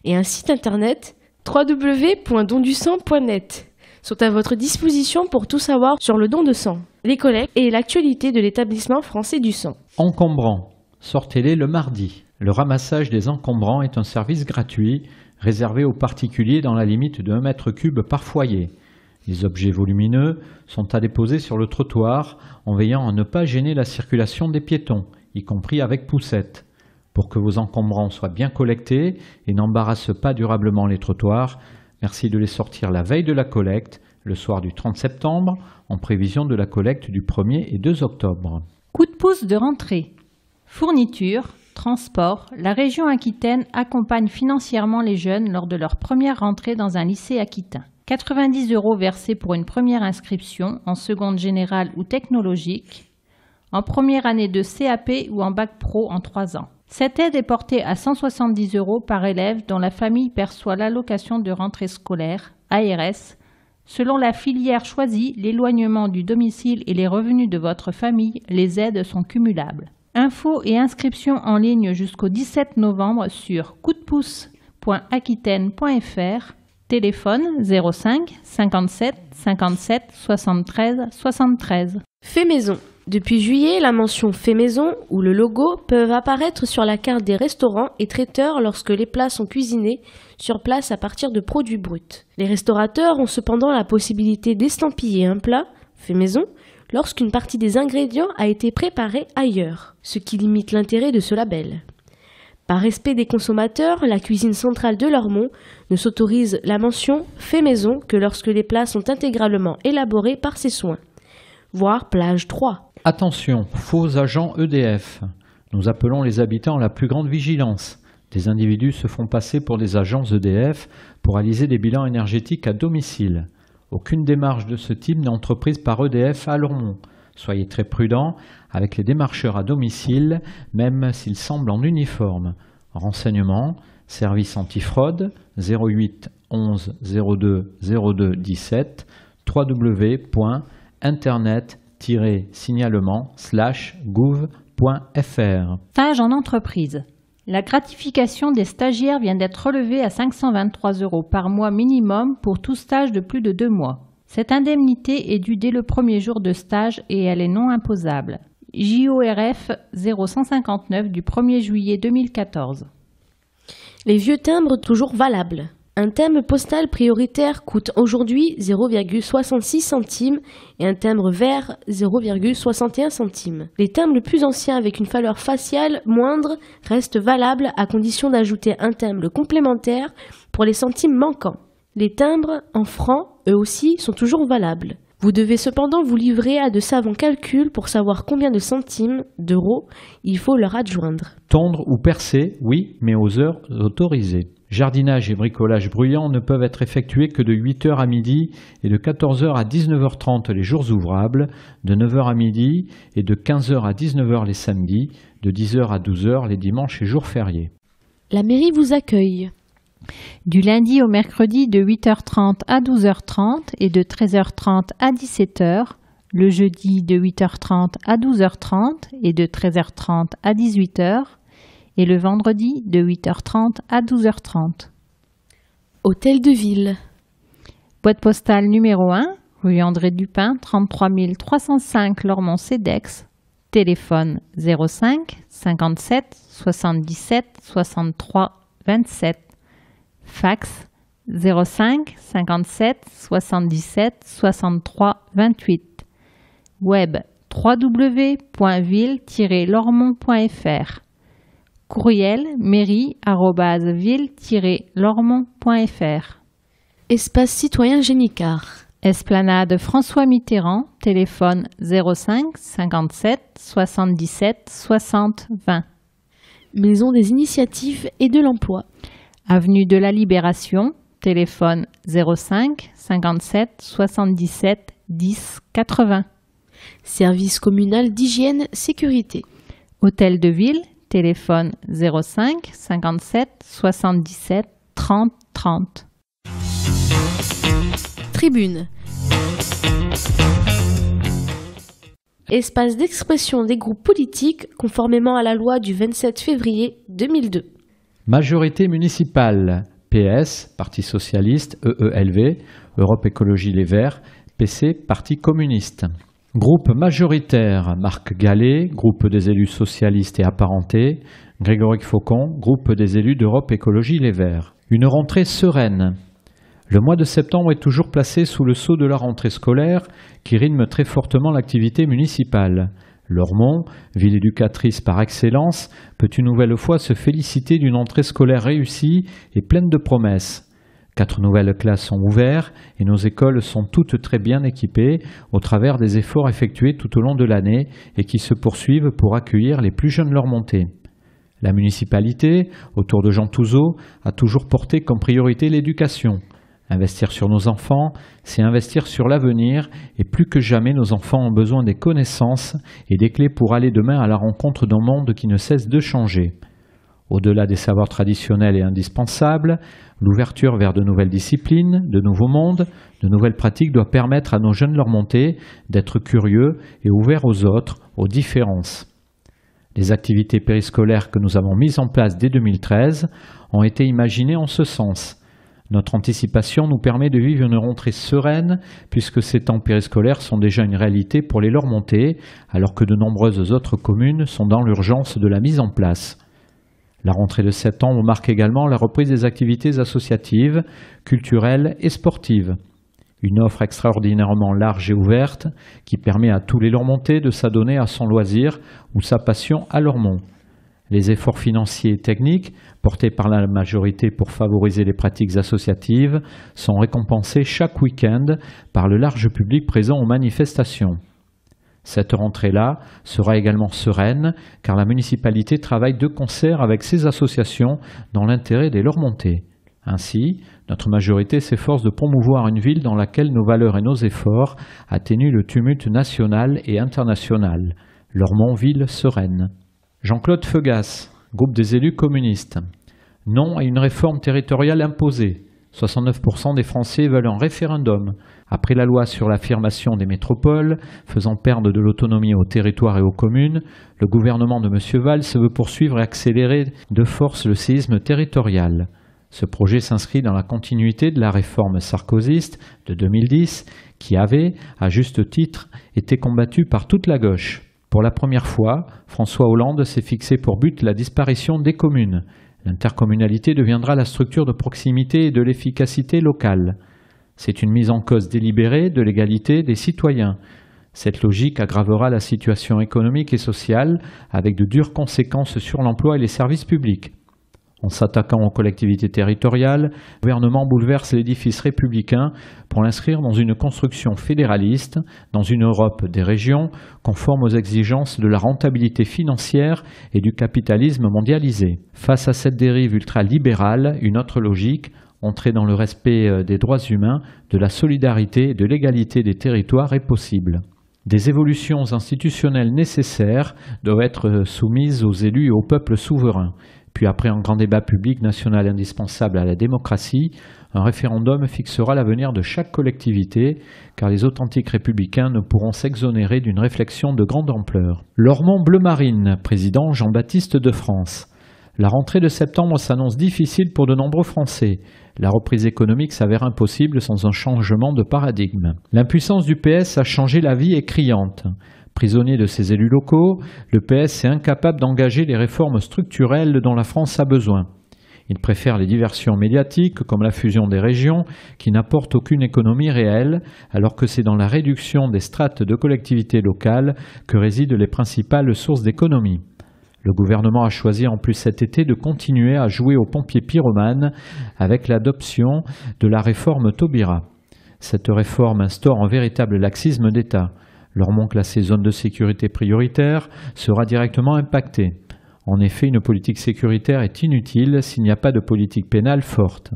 Speaker 1: et un site internet www.dondusang.net sont à votre disposition pour tout savoir sur le don de sang, les collectes et l'actualité de l'établissement français du sang.
Speaker 3: Encombrants, sortez-les le mardi. Le ramassage des encombrants est un service gratuit réservé aux particuliers dans la limite de 1 m3 par foyer. Les objets volumineux sont à déposer sur le trottoir en veillant à ne pas gêner la circulation des piétons, y compris avec poussette. Pour que vos encombrants soient bien collectés et n'embarrassent pas durablement les trottoirs, merci de les sortir la veille de la collecte, le soir du 30 septembre, en prévision de la collecte du 1er et 2 octobre.
Speaker 2: Coup de pouce de rentrée. Fourniture, transport, la région Aquitaine accompagne financièrement les jeunes lors de leur première rentrée dans un lycée aquitain. 90 € versés pour une première inscription en seconde générale ou technologique, en première année de CAP ou en bac pro en 3 ans. Cette aide est portée à 170 € par élève dont la famille perçoit l'allocation de rentrée scolaire, ARS. Selon la filière choisie, l'éloignement du domicile et les revenus de votre famille, les aides sont cumulables. Infos et inscriptions en ligne jusqu'au 17 novembre sur coupdepouce.aquitaine.fr. Téléphone 05 57 57 73 73.
Speaker 1: Fait maison. Depuis juillet, la mention Fait maison ou le logo peuvent apparaître sur la carte des restaurants et traiteurs lorsque les plats sont cuisinés sur place à partir de produits bruts. Les restaurateurs ont cependant la possibilité d'estampiller un plat Fait maison lorsqu'une partie des ingrédients a été préparée ailleurs, ce qui limite l'intérêt de ce label. Par respect des consommateurs, la cuisine centrale de Lormont ne s'autorise la mention Fait maison que lorsque les plats sont intégralement élaborés par ses soins. Voir plage 3.
Speaker 3: Attention, faux agents EDF. Nous appelons les habitants à la plus grande vigilance. Des individus se font passer pour des agents EDF pour réaliser des bilans énergétiques à domicile. Aucune démarche de ce type n'est entreprise par EDF à Lormont. Soyez très prudents avec les démarcheurs à domicile, même s'ils semblent en uniforme. Renseignements, service antifraude 08 11 02 02 17 www.internet-signalement/gouv.fr.
Speaker 2: Stage en entreprise. La gratification des stagiaires vient d'être relevée à 523 € par mois minimum pour tout stage de plus de 2 mois. Cette indemnité est due dès le premier jour de stage et elle est non imposable. JORF 0159 du 1er juillet 2014.
Speaker 1: Les vieux timbres toujours valables. Un timbre postal prioritaire coûte aujourd'hui 0,66 centimes et un timbre vert 0,61 centimes. Les timbres les plus anciens avec une valeur faciale moindre restent valables à condition d'ajouter un timbre complémentaire pour les centimes manquants. Les timbres en francs, eux aussi, sont toujours valables. Vous devez cependant vous livrer à de savants calculs pour savoir combien de centimes, d'euros, il faut leur adjoindre.
Speaker 3: Tondre ou percer, oui, mais aux heures autorisées. Jardinage et bricolage bruyant ne peuvent être effectués que de 8h à midi et de 14h à 19h30 les jours ouvrables, de 9h à midi et de 15h à 19h les samedis, de 10h à 12h les dimanches et jours fériés.
Speaker 1: La mairie vous accueille.
Speaker 2: Du lundi au mercredi de 8h30 à 12h30 et de 13h30 à 17h, le jeudi de 8h30 à 12h30 et de 13h30 à 18h, et le vendredi de 8h30 à 12h30.
Speaker 1: Hôtel de ville.
Speaker 2: Boîte postale numéro 1, rue André Dupin, 33 305 Lormont-Cedex. Téléphone 05 57 77 63 27. Fax 05 57 77 63 28. Web www.ville-lormont.fr. Courriel mairie@ville-lormont.fr.
Speaker 1: Espace citoyen Génicard.
Speaker 2: Esplanade François Mitterrand, téléphone 05 57 77 60 20.
Speaker 1: Maison des initiatives et de l'emploi.
Speaker 2: Avenue de la Libération, téléphone 05 57 77 10 80.
Speaker 1: Service communal d'hygiène sécurité.
Speaker 2: Hôtel de ville, téléphone 05 57 77 30 30.
Speaker 1: Tribune. Espace d'expression des groupes politiques conformément à la loi du 27 février 2002.
Speaker 3: Majorité municipale, PS, Parti socialiste, EELV, Europe Écologie Les Verts, PC, Parti communiste. Groupe majoritaire, Marc Gallet, groupe des élus socialistes et apparentés, Grégory Faucon, groupe des élus d'Europe Écologie Les Verts. Une rentrée sereine. Le mois de septembre est toujours placé sous le sceau de la rentrée scolaire qui rythme très fortement l'activité municipale. Lormont, ville éducatrice par excellence, peut une nouvelle fois se féliciter d'une entrée scolaire réussie et pleine de promesses. 4 nouvelles classes sont ouvertes et nos écoles sont toutes très bien équipées au travers des efforts effectués tout au long de l'année et qui se poursuivent pour accueillir les plus jeunes Lormontais. La municipalité, autour de Jean Touzeau, a toujours porté comme priorité l'éducation. Investir sur nos enfants, c'est investir sur l'avenir et plus que jamais nos enfants ont besoin des connaissances et des clés pour aller demain à la rencontre d'un monde qui ne cesse de changer. Au-delà des savoirs traditionnels et indispensables, l'ouverture vers de nouvelles disciplines, de nouveaux mondes, de nouvelles pratiques doit permettre à nos jeunes Lormontais d'être curieux et ouverts aux autres, aux différences. Les activités périscolaires que nous avons mises en place dès 2013 ont été imaginées en ce sens. Notre anticipation nous permet de vivre une rentrée sereine puisque ces temps périscolaires sont déjà une réalité pour les Lormontais alors que de nombreuses autres communes sont dans l'urgence de la mise en place. La rentrée de septembre marque également la reprise des activités associatives, culturelles et sportives. Une offre extraordinairement large et ouverte qui permet à tous les Lormontais de s'adonner à son loisir ou sa passion à Lormont. Les efforts financiers et techniques portés par la majorité pour favoriser les pratiques associatives sont récompensés chaque week-end par le large public présent aux manifestations. Cette rentrée-là sera également sereine car la municipalité travaille de concert avec ces associations dans l'intérêt des Lormontais. Ainsi, notre majorité s'efforce de promouvoir une ville dans laquelle nos valeurs et nos efforts atténuent le tumulte national et international. Lormont, ville sereine. Jean-Claude Feugas, groupe des élus communistes. Non à une réforme territoriale imposée. 69% des Français veulent un référendum. Après la loi sur l'affirmation des métropoles, faisant perdre de l'autonomie aux territoires et aux communes, le gouvernement de M. Valls veut poursuivre et accélérer de force le séisme territorial. Ce projet s'inscrit dans la continuité de la réforme sarkozyste de 2010 qui avait, à juste titre, été combattue par toute la gauche. Pour la première fois, François Hollande s'est fixé pour but la disparition des communes. L'intercommunalité deviendra la structure de proximité et de l'efficacité locale. C'est une mise en cause délibérée de l'égalité des citoyens. Cette logique aggravera la situation économique et sociale avec de dures conséquences sur l'emploi et les services publics. En s'attaquant aux collectivités territoriales, le gouvernement bouleverse l'édifice républicain pour l'inscrire dans une construction fédéraliste, dans une Europe des régions, conforme aux exigences de la rentabilité financière et du capitalisme mondialisé. Face à cette dérive ultralibérale, une autre logique, entrer dans le respect des droits humains, de la solidarité et de l'égalité des territoires est possible. Des évolutions institutionnelles nécessaires doivent être soumises aux élus et au peuple souverain. Puis après un grand débat public national indispensable à la démocratie, un référendum fixera l'avenir de chaque collectivité, car les authentiques républicains ne pourront s'exonérer d'une réflexion de grande ampleur. Lormont Bleu Marine, président Jean-Baptiste de France. La rentrée de septembre s'annonce difficile pour de nombreux Français. La reprise économique s'avère impossible sans un changement de paradigme. L'impuissance du PS à changer la vie est criante. Prisonnier de ses élus locaux, le PS est incapable d'engager les réformes structurelles dont la France a besoin. Il préfère les diversions médiatiques comme la fusion des régions qui n'apportent aucune économie réelle, alors que c'est dans la réduction des strates de collectivités locales que résident les principales sources d'économie. Le gouvernement a choisi en plus cet été de continuer à jouer aux pompiers pyromanes avec l'adoption de la réforme Taubira. Cette réforme instaure un véritable laxisme d'État. Lormont, classé zone de sécurité prioritaire, sera directement impacté. En effet, une politique sécuritaire est inutile s'il n'y a pas de politique pénale forte.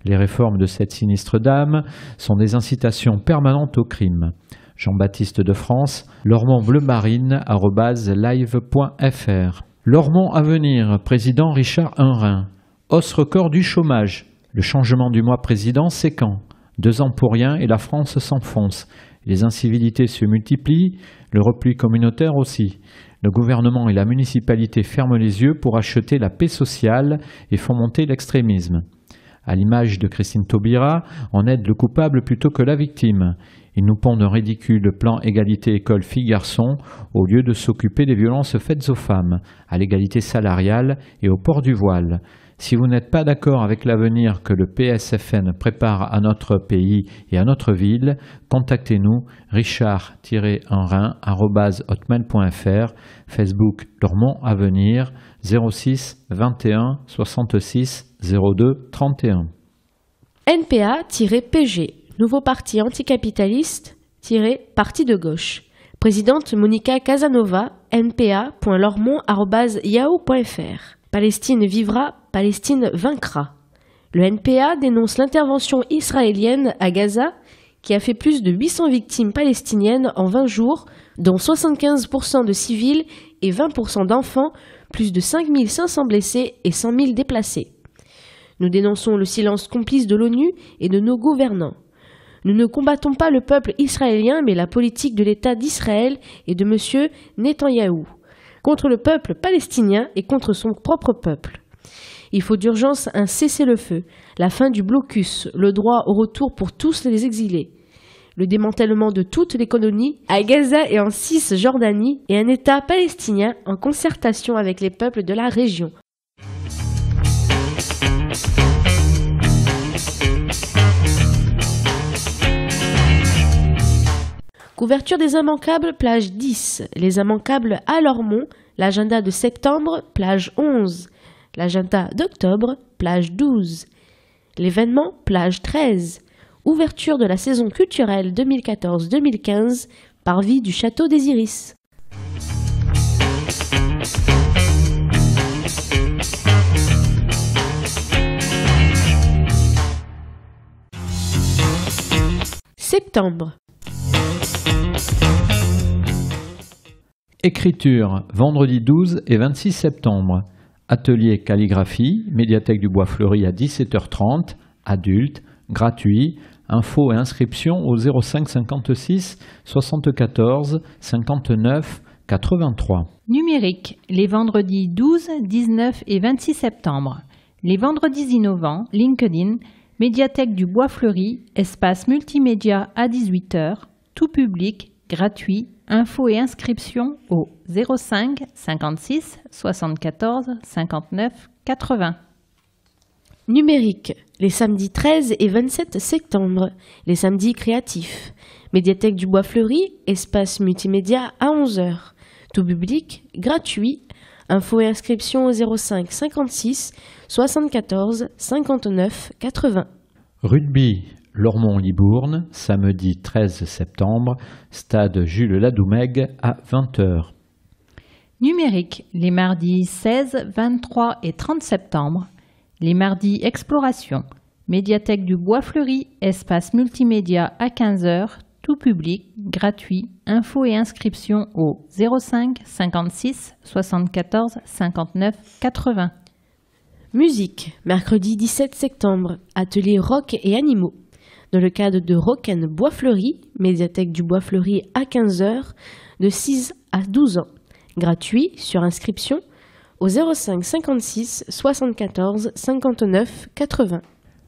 Speaker 3: Les réformes de cette sinistre dame sont des incitations permanentes au crime. Jean-Baptiste de France, lormontbleumarine@live.fr. Lormont Avenir, président Richard Unrin. Hausse record du chômage. Le changement du mois président, c'est quand ? 2 ans pour rien et la France s'enfonce. Les incivilités se multiplient, le repli communautaire aussi. Le gouvernement et la municipalité ferment les yeux pour acheter la paix sociale et fomenter l'extrémisme. À l'image de Christine Taubira, on aide le coupable plutôt que la victime. Ils nous pondent un ridicule plan égalité école filles-garçons au lieu de s'occuper des violences faites aux femmes, à l'égalité salariale et au port du voile. Si vous n'êtes pas d'accord avec l'avenir que le PSFN prépare à notre pays et à notre ville, contactez-nous richard-unrin@hotmail.fr, Facebook Lormont Avenir 06 21 66 02 31.
Speaker 1: NPA-PG, nouveau parti anticapitaliste-parti de gauche. Présidente Monica Casanova, npa.lormont@yahoo.fr. Palestine vivra, Palestine vaincra. Le NPA dénonce l'intervention israélienne à Gaza qui a fait plus de 800 victimes palestiniennes en 20 jours, dont 75% de civils et 20% d'enfants, plus de 5500 blessés et 100 000 déplacés. Nous dénonçons le silence complice de l'ONU et de nos gouvernants. Nous ne combattons pas le peuple israélien mais la politique de l'État d'Israël et de M. Netanyahou, contre le peuple palestinien et contre son propre peuple. Il faut d'urgence un cessez-le-feu, la fin du blocus, le droit au retour pour tous les exilés, le démantèlement de toutes les colonies à Gaza et en Cisjordanie et un État palestinien en concertation avec les peuples de la région. Couverture des immanquables, plage 10. Les immanquables à Lormont, l'agenda de septembre, plage 11. L'agenda d'octobre, plage 12. L'événement, plage 13. Ouverture de la saison culturelle 2014-2015, parvis du Château des Iris. Septembre.
Speaker 3: Écriture, vendredi 12 et 26 septembre. Atelier calligraphie, médiathèque du Bois Fleuri à 17h30, adultes, gratuit. Infos et inscriptions au 05 56 74 59 83.
Speaker 2: Numérique, les vendredis 12, 19 et 26 septembre. Les vendredis innovants, LinkedIn, médiathèque du Bois Fleuri, espace multimédia à 18h, tout public, gratuit. Infos et inscriptions au 05 56 74 59 80.
Speaker 1: Numérique, les samedis 13 et 27 septembre, les samedis créatifs. Médiathèque du Bois Fleuri, espace multimédia à 11h. Tout public, gratuit. Infos et inscriptions au 05 56 74 59 80.
Speaker 3: Rugby, Lormont-Libourne, samedi 13 septembre, stade Jules Ladoumègue à 20h.
Speaker 2: Numérique, les mardis 16, 23 et 30 septembre. Les mardis exploration, médiathèque du Bois-Fleuri, espace multimédia à 15h, tout public, gratuit, infos et inscriptions au 05 56 74 59 80.
Speaker 1: Musique, mercredi 17 septembre, atelier rock et animaux. Dans le cadre de Rock'n Bois-Fleuri, médiathèque du Bois-Fleuri à 15h, de 6 à 12 ans. Gratuit, sur inscription, au 05 56 74 59 80.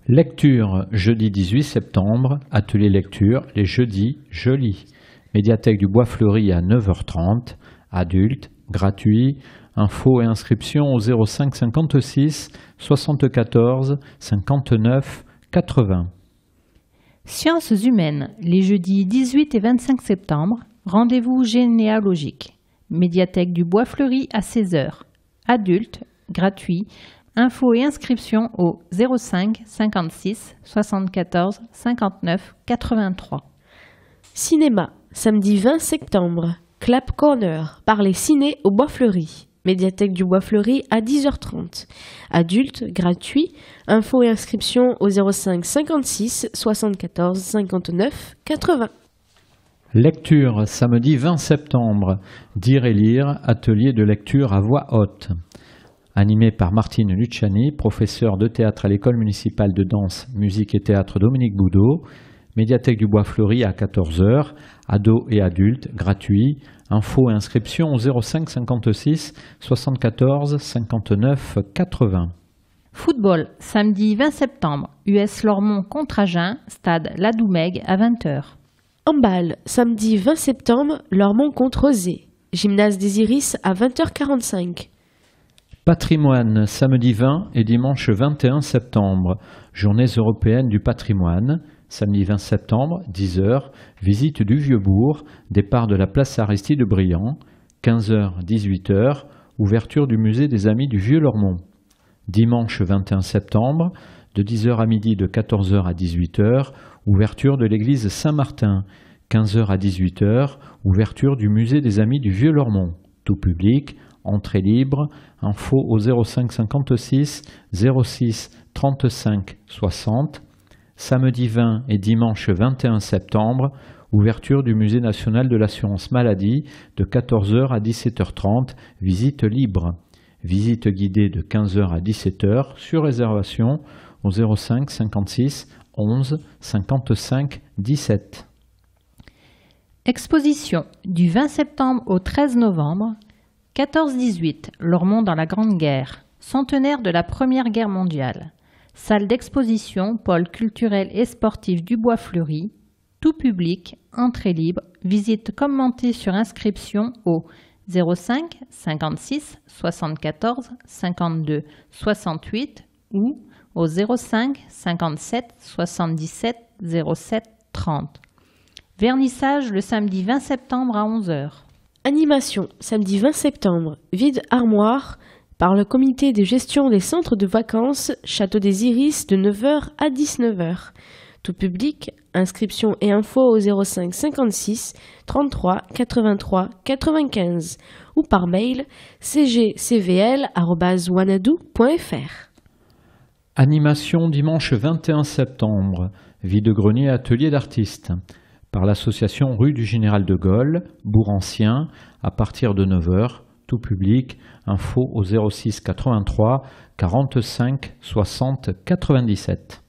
Speaker 3: Lecture, jeudi 18 septembre, atelier lecture, les jeudis, je lis. Médiathèque du Bois-Fleuri à 9h30, adultes, gratuit, infos et inscriptions au 05 56 74 59 80.
Speaker 2: Sciences humaines, les jeudis 18 et 25 septembre, rendez-vous généalogique. Médiathèque du Bois-Fleuri à 16h. Adultes, gratuit, infos et inscriptions au 05 56 74 59 83.
Speaker 1: Cinéma, samedi 20 septembre, Clap Corner, parler ciné au Bois-Fleuri. Médiathèque du Bois-Fleuri à 10h30. Adultes, gratuit, infos et inscriptions au 05 56 74 59 80.
Speaker 3: Lecture, samedi 20 septembre, Dire et lire, atelier de lecture à voix haute. Animé par Martine Luciani, professeure de théâtre à l'école municipale de danse, musique et théâtre Dominique Boudot, médiathèque du Bois-Fleuri à 14h, ados et adultes, gratuit, infos et inscriptions au 05 56 74 59 80.
Speaker 2: Football, samedi 20 septembre, US Lormont contre Agen, stade Ladoumègue à 20h.
Speaker 1: Handball, samedi 20 septembre, Lormont contre Rozé. Gymnase des Iris à 20h45.
Speaker 3: Patrimoine, samedi 20 et dimanche 21 septembre, journées européennes du patrimoine. Samedi 20 septembre, 10h, visite du Vieux-Bourg, départ de la place Aristide-Briand. 15h, 18h, ouverture du musée des Amis du Vieux-Lormont. Dimanche 21 septembre, de 10h à midi, de 14h à 18h, ouverture de l'église Saint-Martin. 15h à 18h, ouverture du musée des Amis du Vieux-Lormont. Tout public, entrée libre, info au 05 56 06 35 60. Samedi 20 et dimanche 21 septembre, ouverture du musée national de l'assurance maladie de 14h à 17h30, visite libre. Visite guidée de 15h à 17h sur réservation au 05 56 11 55 17.
Speaker 2: Exposition du 20 septembre au 13 novembre, 14-18, Lormont dans la Grande Guerre, centenaire de la Première Guerre mondiale. Salle d'exposition, pôle culturel et sportif du Bois-Fleuri, tout public, entrée libre, visite commentée sur inscription au 05 56 74 52 68 ou au 05 57 77 07 30. Vernissage le samedi 20 septembre à 11h.
Speaker 1: Animation, samedi 20 septembre, vide armoire, par le comité de gestion des centres de vacances Château des Iris de 9h à 19h. Tout public, inscription et info au 05 56 33 83 95 ou par mail cgcvl@wanadoo.fr.
Speaker 3: Animation dimanche 21 septembre, vide-grenier atelier d'artistes, par l'association rue du Général de Gaulle, Bourg-Ancien, à partir de 9h, tout public, info au 06 83 45 60 97.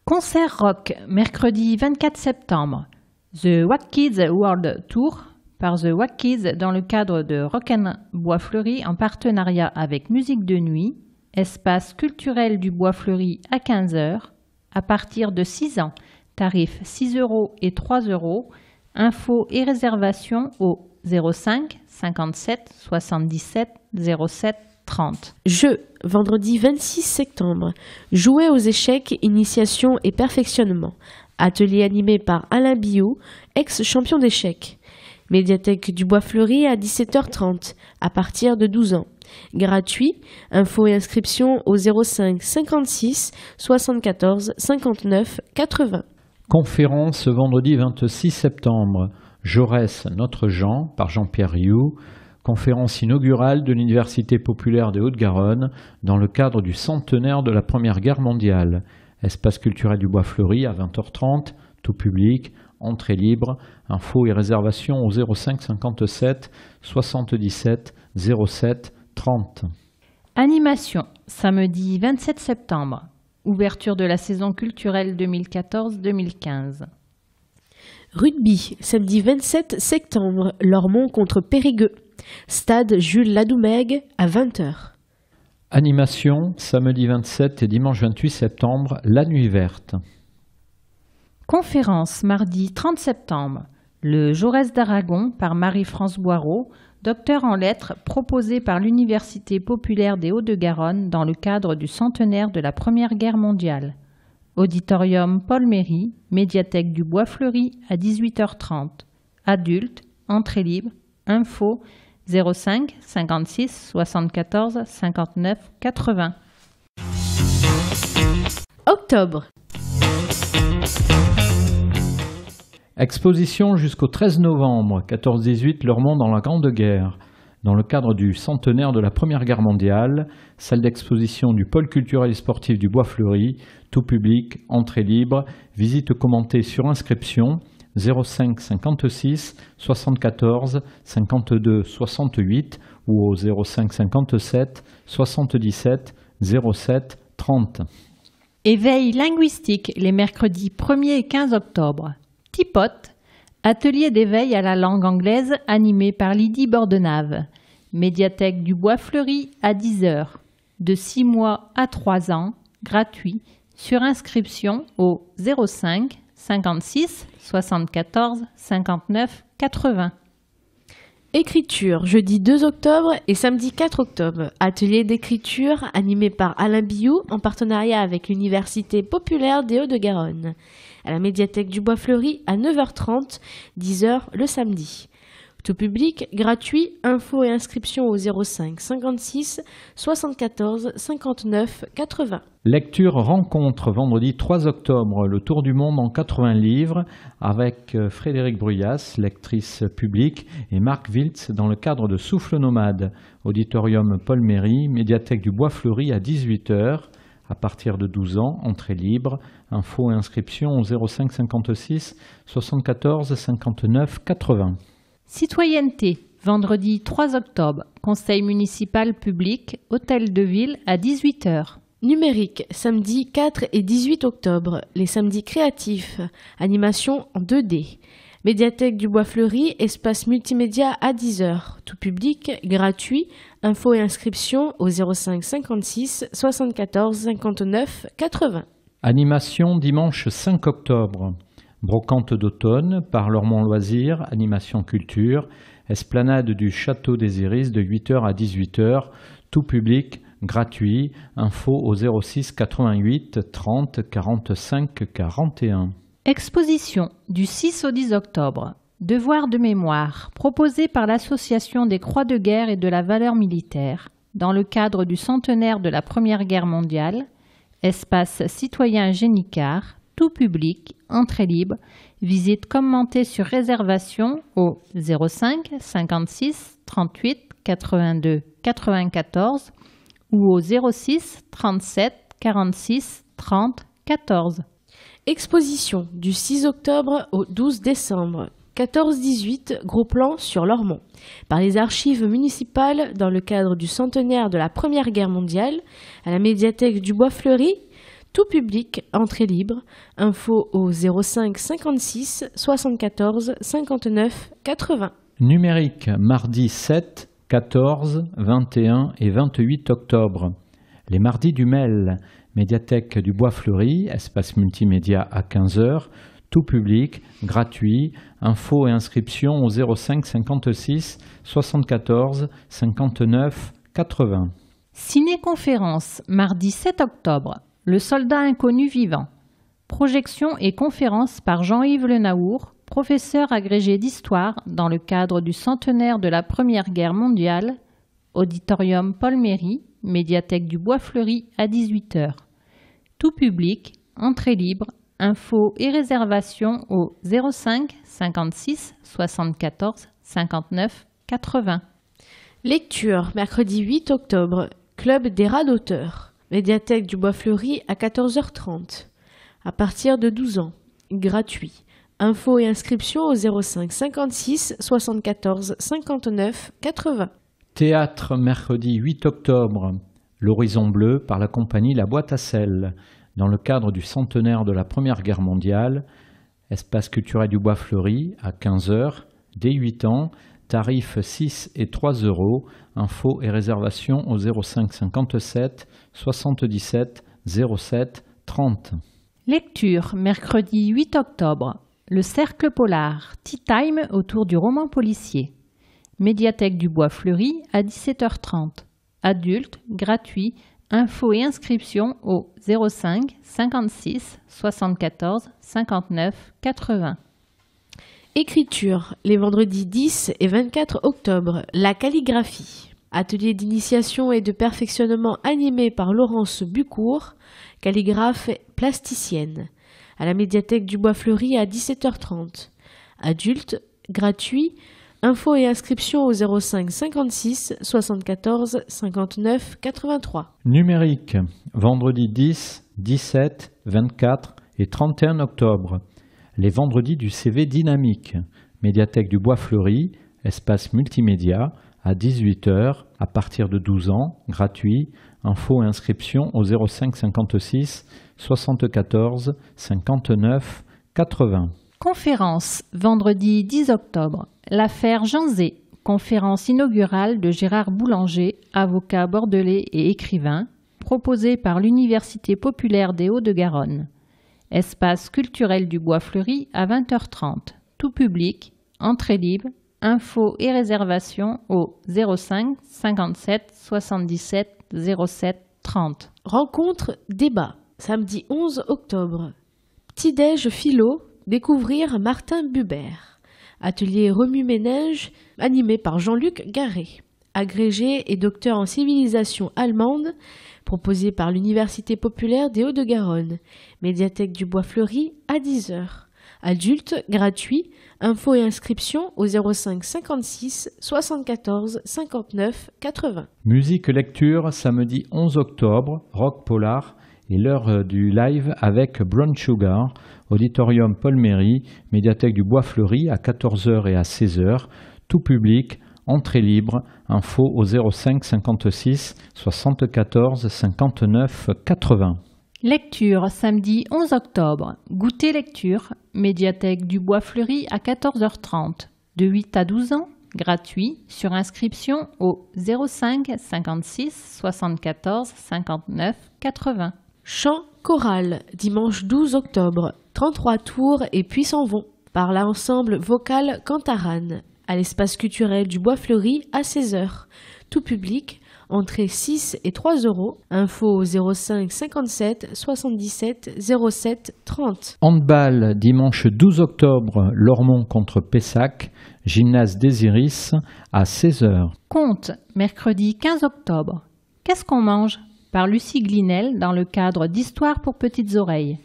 Speaker 2: Concert rock, mercredi 24 septembre. The Wack Kids World Tour, par The Wack Kids dans le cadre de Rock'n Bois-Fleuri en partenariat avec Musique de Nuit, espace culturel du Bois-Fleuri à 15h, à partir de 6 ans, tarifs 6 € et 3 €, infos et réservations au 05 57 77 07 30.
Speaker 1: Jeu, vendredi 26 septembre. Jouer aux échecs, initiation et perfectionnement. Atelier animé par Alain Biot, ex-champion d'échecs. Médiathèque du Bois-Fleuri à 17h30, à partir de 12 ans. Gratuit, info et inscription au 05 56 74 59 80.
Speaker 3: Conférence vendredi 26 septembre. Jaurès, notre Jean, par Jean-Pierre Rioux. Conférence inaugurale de l'Université populaire des Hauts-de-Garonne dans le cadre du centenaire de la Première Guerre mondiale. Espace culturel du Bois-Fleuri à 20h30, tout public, entrée libre, infos et réservations au 05 57 77 07 30.
Speaker 2: Animation, samedi 27 septembre. Ouverture de la saison culturelle 2014-2015.
Speaker 1: Rugby, samedi 27 septembre, Lormont contre Périgueux. Stade Jules Ladoumègue à 20h.
Speaker 3: Animation, samedi 27 et dimanche 28 septembre, la nuit verte.
Speaker 2: Conférence, mardi 30 septembre. Le Jaurès d'Aragon par Marie-France Boireau, docteur en lettres, proposé par l'Université populaire des Hauts-de-Garonne dans le cadre du centenaire de la Première Guerre mondiale. Auditorium Paul Méry, médiathèque du Bois-Fleuri à 18h30. Adultes, entrée libre, info 05 56 74 59 80.
Speaker 1: Octobre.
Speaker 3: Exposition jusqu'au 13 novembre, 14-18, Lormont dans la Grande Guerre. Dans le cadre du centenaire de la Première Guerre mondiale, salle d'exposition du pôle culturel et sportif du Bois-Fleuri, tout public, entrée libre, visite commentée sur inscription, 05 56 74 52 68 ou au 05 57 77 07 30.
Speaker 2: Éveil linguistique les mercredis 1er et 15 octobre. Tipote, atelier d'éveil à la langue anglaise animé par Lydie Bordenave. Médiathèque du Bois-Fleuri à 10h. De 6 mois à 3 ans, gratuit, sur inscription au 05 56 74 59 80.
Speaker 1: Écriture, jeudi 2 octobre et samedi 4 octobre. Atelier d'écriture animé par Alain Biou en partenariat avec l'Université populaire des Hauts-de-Garonne. À la médiathèque du Bois-Fleuri à 9h30, 10h le samedi. Tout public, gratuit, info et inscription au 05 56 74 59 80.
Speaker 3: Lecture rencontre vendredi 3 octobre, le tour du monde en 80 livres avec Frédéric Bruyas, lectrice publique, et Marc Wiltz dans le cadre de Souffle Nomade. Auditorium Paul Méry, médiathèque du Bois-Fleuri à 18h. À partir de 12 ans, entrée libre, info et inscription au 05 56 74 59 80.
Speaker 2: Citoyenneté, vendredi 3 octobre, conseil municipal public, hôtel de ville à 18h.
Speaker 1: Numérique, samedi 4 et 18 octobre, les samedis créatifs, animation en 2D. Médiathèque du Bois-Fleuri, espace multimédia à 10h, tout public, gratuit, info et inscription au 05 56 74 59 80.
Speaker 3: Animation dimanche 5 octobre. Brocante d'automne par Lormont Loisirs, animation culture, esplanade du Château des Iris de 8h à 18h, tout public, gratuit, info au 06 88 30 45 41.
Speaker 2: Exposition du 6 au 10 octobre. Devoir de mémoire, proposé par l'Association des Croix de guerre et de la valeur militaire, dans le cadre du centenaire de la Première Guerre mondiale, espace citoyen Génicard, tout public, entrée libre, visite commentée sur réservation au 05 56 38 82 94 ou au 06 37 46 30 14.
Speaker 1: Exposition du 6 octobre au 12 décembre. 14-18, gros plan sur Lormont. Par les archives municipales dans le cadre du centenaire de la Première Guerre mondiale, à la médiathèque du Bois-Fleuri, tout public, entrée libre, info au 05 56 74 59 80.
Speaker 3: Numérique, mardi 7, 14, 21 et 28 octobre. Les mardis du Mel, médiathèque du Bois-Fleuri, espace multimédia à 15h, tout public, gratuit, info et inscription au 05 56 74 59 80.
Speaker 2: Ciné-conférence, mardi 7 octobre. Le soldat inconnu vivant. Projection et conférence par Jean-Yves Le Naour, professeur agrégé d'histoire dans le cadre du centenaire de la Première Guerre mondiale, auditorium Paul Méry, médiathèque du Bois-Fleuri à 18 h. Tout public, entrée libre, infos et réservations au 05 56 74 59 80.
Speaker 1: Lecture, mercredi 8 octobre, Club des rats d'auteur, médiathèque du Bois-Fleuri à 14h30. À partir de 12 ans, gratuit. Infos et inscriptions au 05 56 74 59 80.
Speaker 3: Théâtre, mercredi 8 octobre, L'Horizon Bleu par la compagnie La Boîte à Sel, dans le cadre du centenaire de la Première Guerre mondiale, espace culturel du Bois-Fleuri à 15 h, dès 8 ans, tarifs 6 et 3 €, infos et réservations au 05 57 77 07 30.
Speaker 2: Lecture, mercredi 8 octobre, Le Cercle Polar, Tea Time autour du roman policier. Médiathèque du Bois-Fleuri à 17h30. Adultes, gratuit, infos et inscriptions au 05 56 74 59 80.
Speaker 1: Écriture, les vendredis 10 et 24 octobre, la calligraphie. Atelier d'initiation et de perfectionnement animé par Laurence Bucourt, calligraphe plasticienne, à la médiathèque du Bois-Fleuri à 17h30. Adultes, gratuit, infos et inscriptions au 05 56 74 59 83.
Speaker 3: Numérique, vendredi 10, 17, 24 et 31 octobre. Les vendredis du CV dynamique, médiathèque du Bois-Fleuri, espace multimédia, à 18 h, à partir de 12 ans, gratuit, infos et inscriptions au 05 56 74 59 80.
Speaker 2: Conférence, vendredi 10 octobre, l'affaire Jean Zé, conférence inaugurale de Gérard Boulanger, avocat bordelais et écrivain, proposée par l'Université populaire des Hauts-de-Garonne. Espace culturel du Bois-Fleuri à 20h30. Tout public, entrée libre, infos et réservations au 05 57 77 07 30.
Speaker 1: Rencontre débat, samedi 11 octobre. Petit-déj philo, découvrir Martin Buber. Atelier remue-ménage animé par Jean-Luc Garret. Agrégé et docteur en civilisation allemande, proposé par l'Université populaire des Hauts-de-Garonne. Médiathèque du Bois-Fleuri à 10 h. Adultes, gratuit, infos et inscriptions au 05 56 74 59 80.
Speaker 3: Musique lecture, samedi 11 octobre, rock polar et l'heure du live avec Brown Sugar, auditorium Paul Méry, médiathèque du Bois-Fleuri à 14 h et à 16 h, tout public, entrée libre, info au 05 56 74 59 80.
Speaker 2: Lecture, samedi 11 octobre, goûter lecture, médiathèque du Bois-Fleuri à 14h30, de 8 à 12 ans, gratuit, sur inscription au 05 56 74 59 80.
Speaker 1: Chant choral, dimanche 12 octobre, 33 tours et puis s'en vont, par l'ensemble vocal Cantarane, à l'espace culturel du Bois-Fleuri à 16 h. Tout public, entrée 6 et 3 €, info au 05 57 77 07 30.
Speaker 3: Handball, dimanche 12 octobre, Lormont contre Pessac, gymnase des Iris à 16 h.
Speaker 2: Conte, mercredi 15 octobre. Qu'est-ce qu'on mange ? Par Lucie Glinel dans le cadre d'Histoire pour petites oreilles.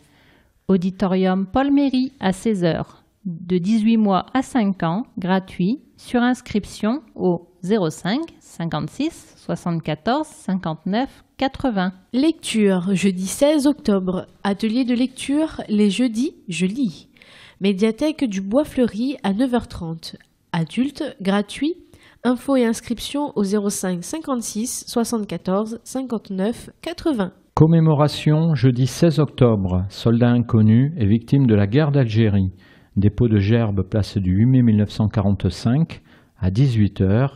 Speaker 2: Auditorium Paul Méry à 16 h. De 18 mois à 5 ans, gratuit, sur inscription au 05 56 74 59 80.
Speaker 1: Lecture, jeudi 16 octobre. Atelier de lecture, les jeudis, je lis. Médiathèque du Bois-Fleuri à 9h30. Adultes, gratuit. Infos et inscriptions au 05 56 74 59 80.
Speaker 3: Commémoration, jeudi 16 octobre, soldats inconnus et victimes de la guerre d'Algérie. Dépôt de gerbes, place du 8 mai 1945, à 18 h,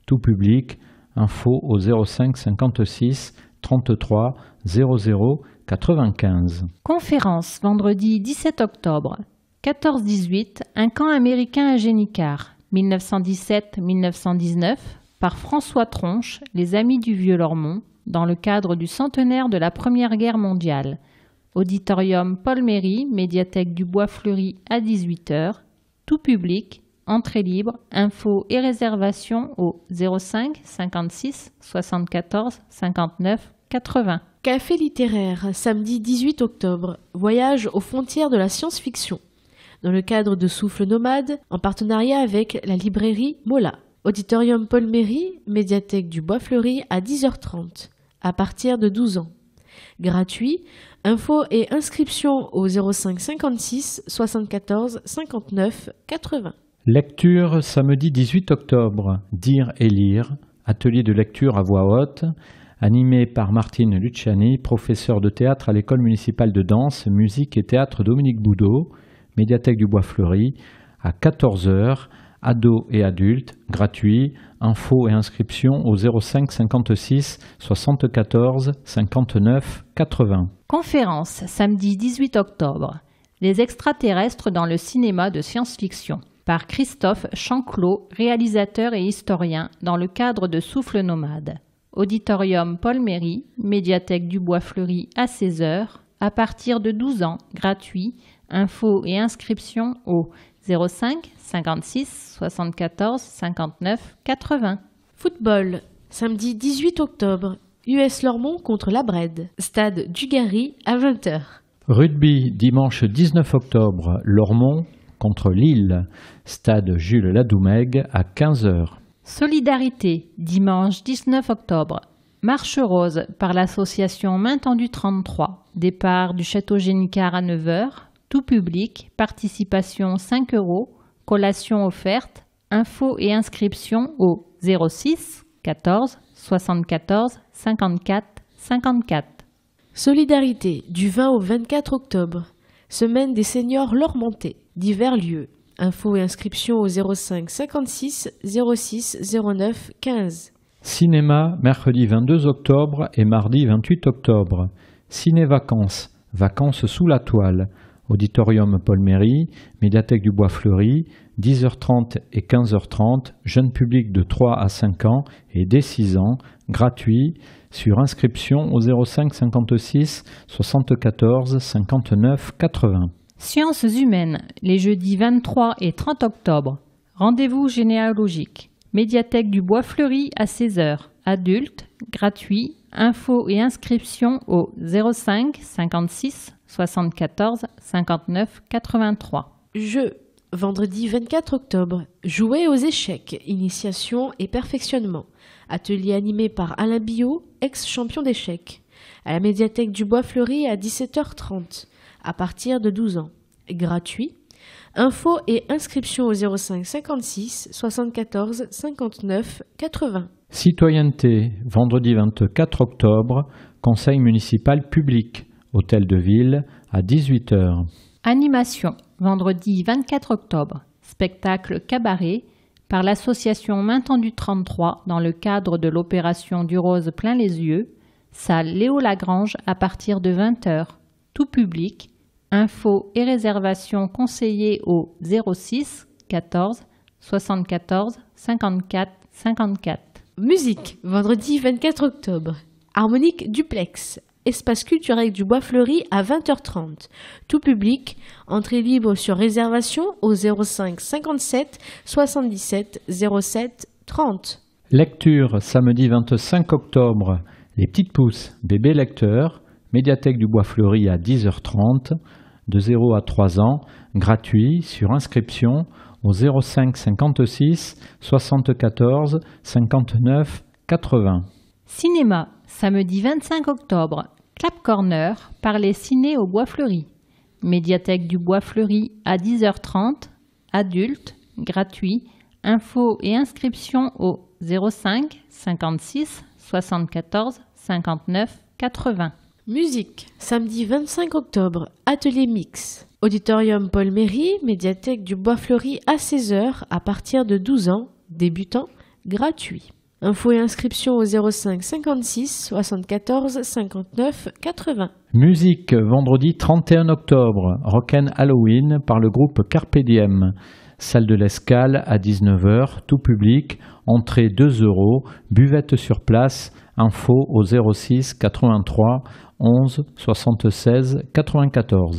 Speaker 3: tout public, info au 05 56 33 00 95.
Speaker 2: Conférence, vendredi 17 octobre, 14-18, un camp américain à Génicard, 1917-1919, par François Tronche, les Amis du Vieux-Lormont, dans le cadre du centenaire de la Première Guerre mondiale. Auditorium Paul Méry, médiathèque du Bois-Fleuri à 18 h. tout public, entrée libre, infos et réservations au 05 56 74 59 80.
Speaker 1: Café littéraire, samedi 18 octobre, voyage aux frontières de la science-fiction. Dans le cadre de Souffle Nomade, en partenariat avec la librairie Mola. Auditorium Paul Méry, médiathèque du Bois-Fleuri à 10h30, à partir de 12 ans. Gratuit, infos et inscriptions au 05 56 74 59 80.
Speaker 3: Lecture samedi 18 octobre, Dire et lire, atelier de lecture à voix haute, animé par Martine Luciani, professeure de théâtre à l'école municipale de danse, musique et théâtre Dominique Boudot, médiathèque du Bois-Fleuri, à 14h, ados et adultes, gratuit, infos et inscriptions au 05 56 74 59 80.
Speaker 2: Conférence, samedi 18 octobre, Les extraterrestres dans le cinéma de science-fiction, par Christophe Chanclot, réalisateur et historien, dans le cadre de Souffle Nomade. Auditorium Paul Méry, médiathèque du Bois-Fleuri à 16h, à partir de 12 ans, gratuit, infos et inscriptions au 05 56 74 59 80.
Speaker 1: Football, samedi 18 octobre, US Lormont contre la Brède, stade Dugarry à 20h.
Speaker 3: Rugby, dimanche 19 octobre, Lormont contre Lille, stade Jules Ladoumègue à 15h.
Speaker 2: Solidarité, dimanche 19 octobre, Marche Rose par l'association Main Tendue 33, départ du Château Génicard à 9h, tout public, participation 5 €, collation offerte, infos et inscriptions au 06 14 74 54 54.
Speaker 1: Solidarité, du 20 au 24 octobre, semaine des seniors lormontais, divers lieux. Infos et inscriptions au 05 56 06 09 15.
Speaker 3: Cinéma, mercredi 22 octobre et mardi 28 octobre. Ciné-vacances, vacances sous la toile. Auditorium Paul Méry, médiathèque du Bois-Fleuri, 10h30 et 15h30, jeune public de 3 à 5 ans et dès 6 ans, gratuit, sur inscription au 05 56 74 59 80.
Speaker 2: Sciences humaines, les jeudis 23 et 30 octobre. Rendez-vous généalogique. Médiathèque du Bois-Fleuri à 16h. Adultes, gratuit, infos et inscriptions au 05 56 74 59 83.
Speaker 1: Jeux, vendredi 24 octobre, jouer aux échecs, initiation et perfectionnement. Atelier animé par Alain Billot, ex-champion d'échecs. À la médiathèque du Bois-Fleuri à 17h30, à partir de 12 ans. Gratuit. Infos et inscriptions au 05 56 74 59 80.
Speaker 3: Citoyenneté, vendredi 24 octobre, conseil municipal public, hôtel de ville à 18h.
Speaker 2: Animation, vendredi 24 octobre, spectacle cabaret par l'association Main Tendue 33 dans le cadre de l'opération du Rose plein les yeux, salle Léo Lagrange à partir de 20h, tout public, infos et réservations conseillées au 06 14 74 54 54.
Speaker 1: Musique, vendredi 24 octobre, harmonique duplex. Espace culturel du Bois-Fleuri à 20h30. Tout public, entrée libre sur réservation au 05 57 77 07 30.
Speaker 3: Lecture, samedi 25 octobre, Les Petites Pousses, bébé lecteur, médiathèque du Bois-Fleuri à 10h30, de 0 à 3 ans, gratuit, sur inscription au 05 56 74 59 80.
Speaker 2: Cinéma, samedi 25 octobre, Clap Corner par les Ciné au Bois-Fleuri. Médiathèque du Bois-Fleuri à 10h30, adultes, gratuit, infos et inscriptions au 05 56 74 59 80.
Speaker 1: Musique, samedi 25 octobre, atelier mix. Auditorium Paul Méry, médiathèque du Bois-Fleuri à 16h à partir de 12 ans, débutant, gratuit. Infos et inscriptions au 05 56 74 59 80.
Speaker 3: Musique, vendredi 31 octobre, Rock'n Halloween par le groupe Carpe Diem. Salle de l'Escale à 19h, tout public, entrée 2 €, buvette sur place, info au 06 83 11 76 94.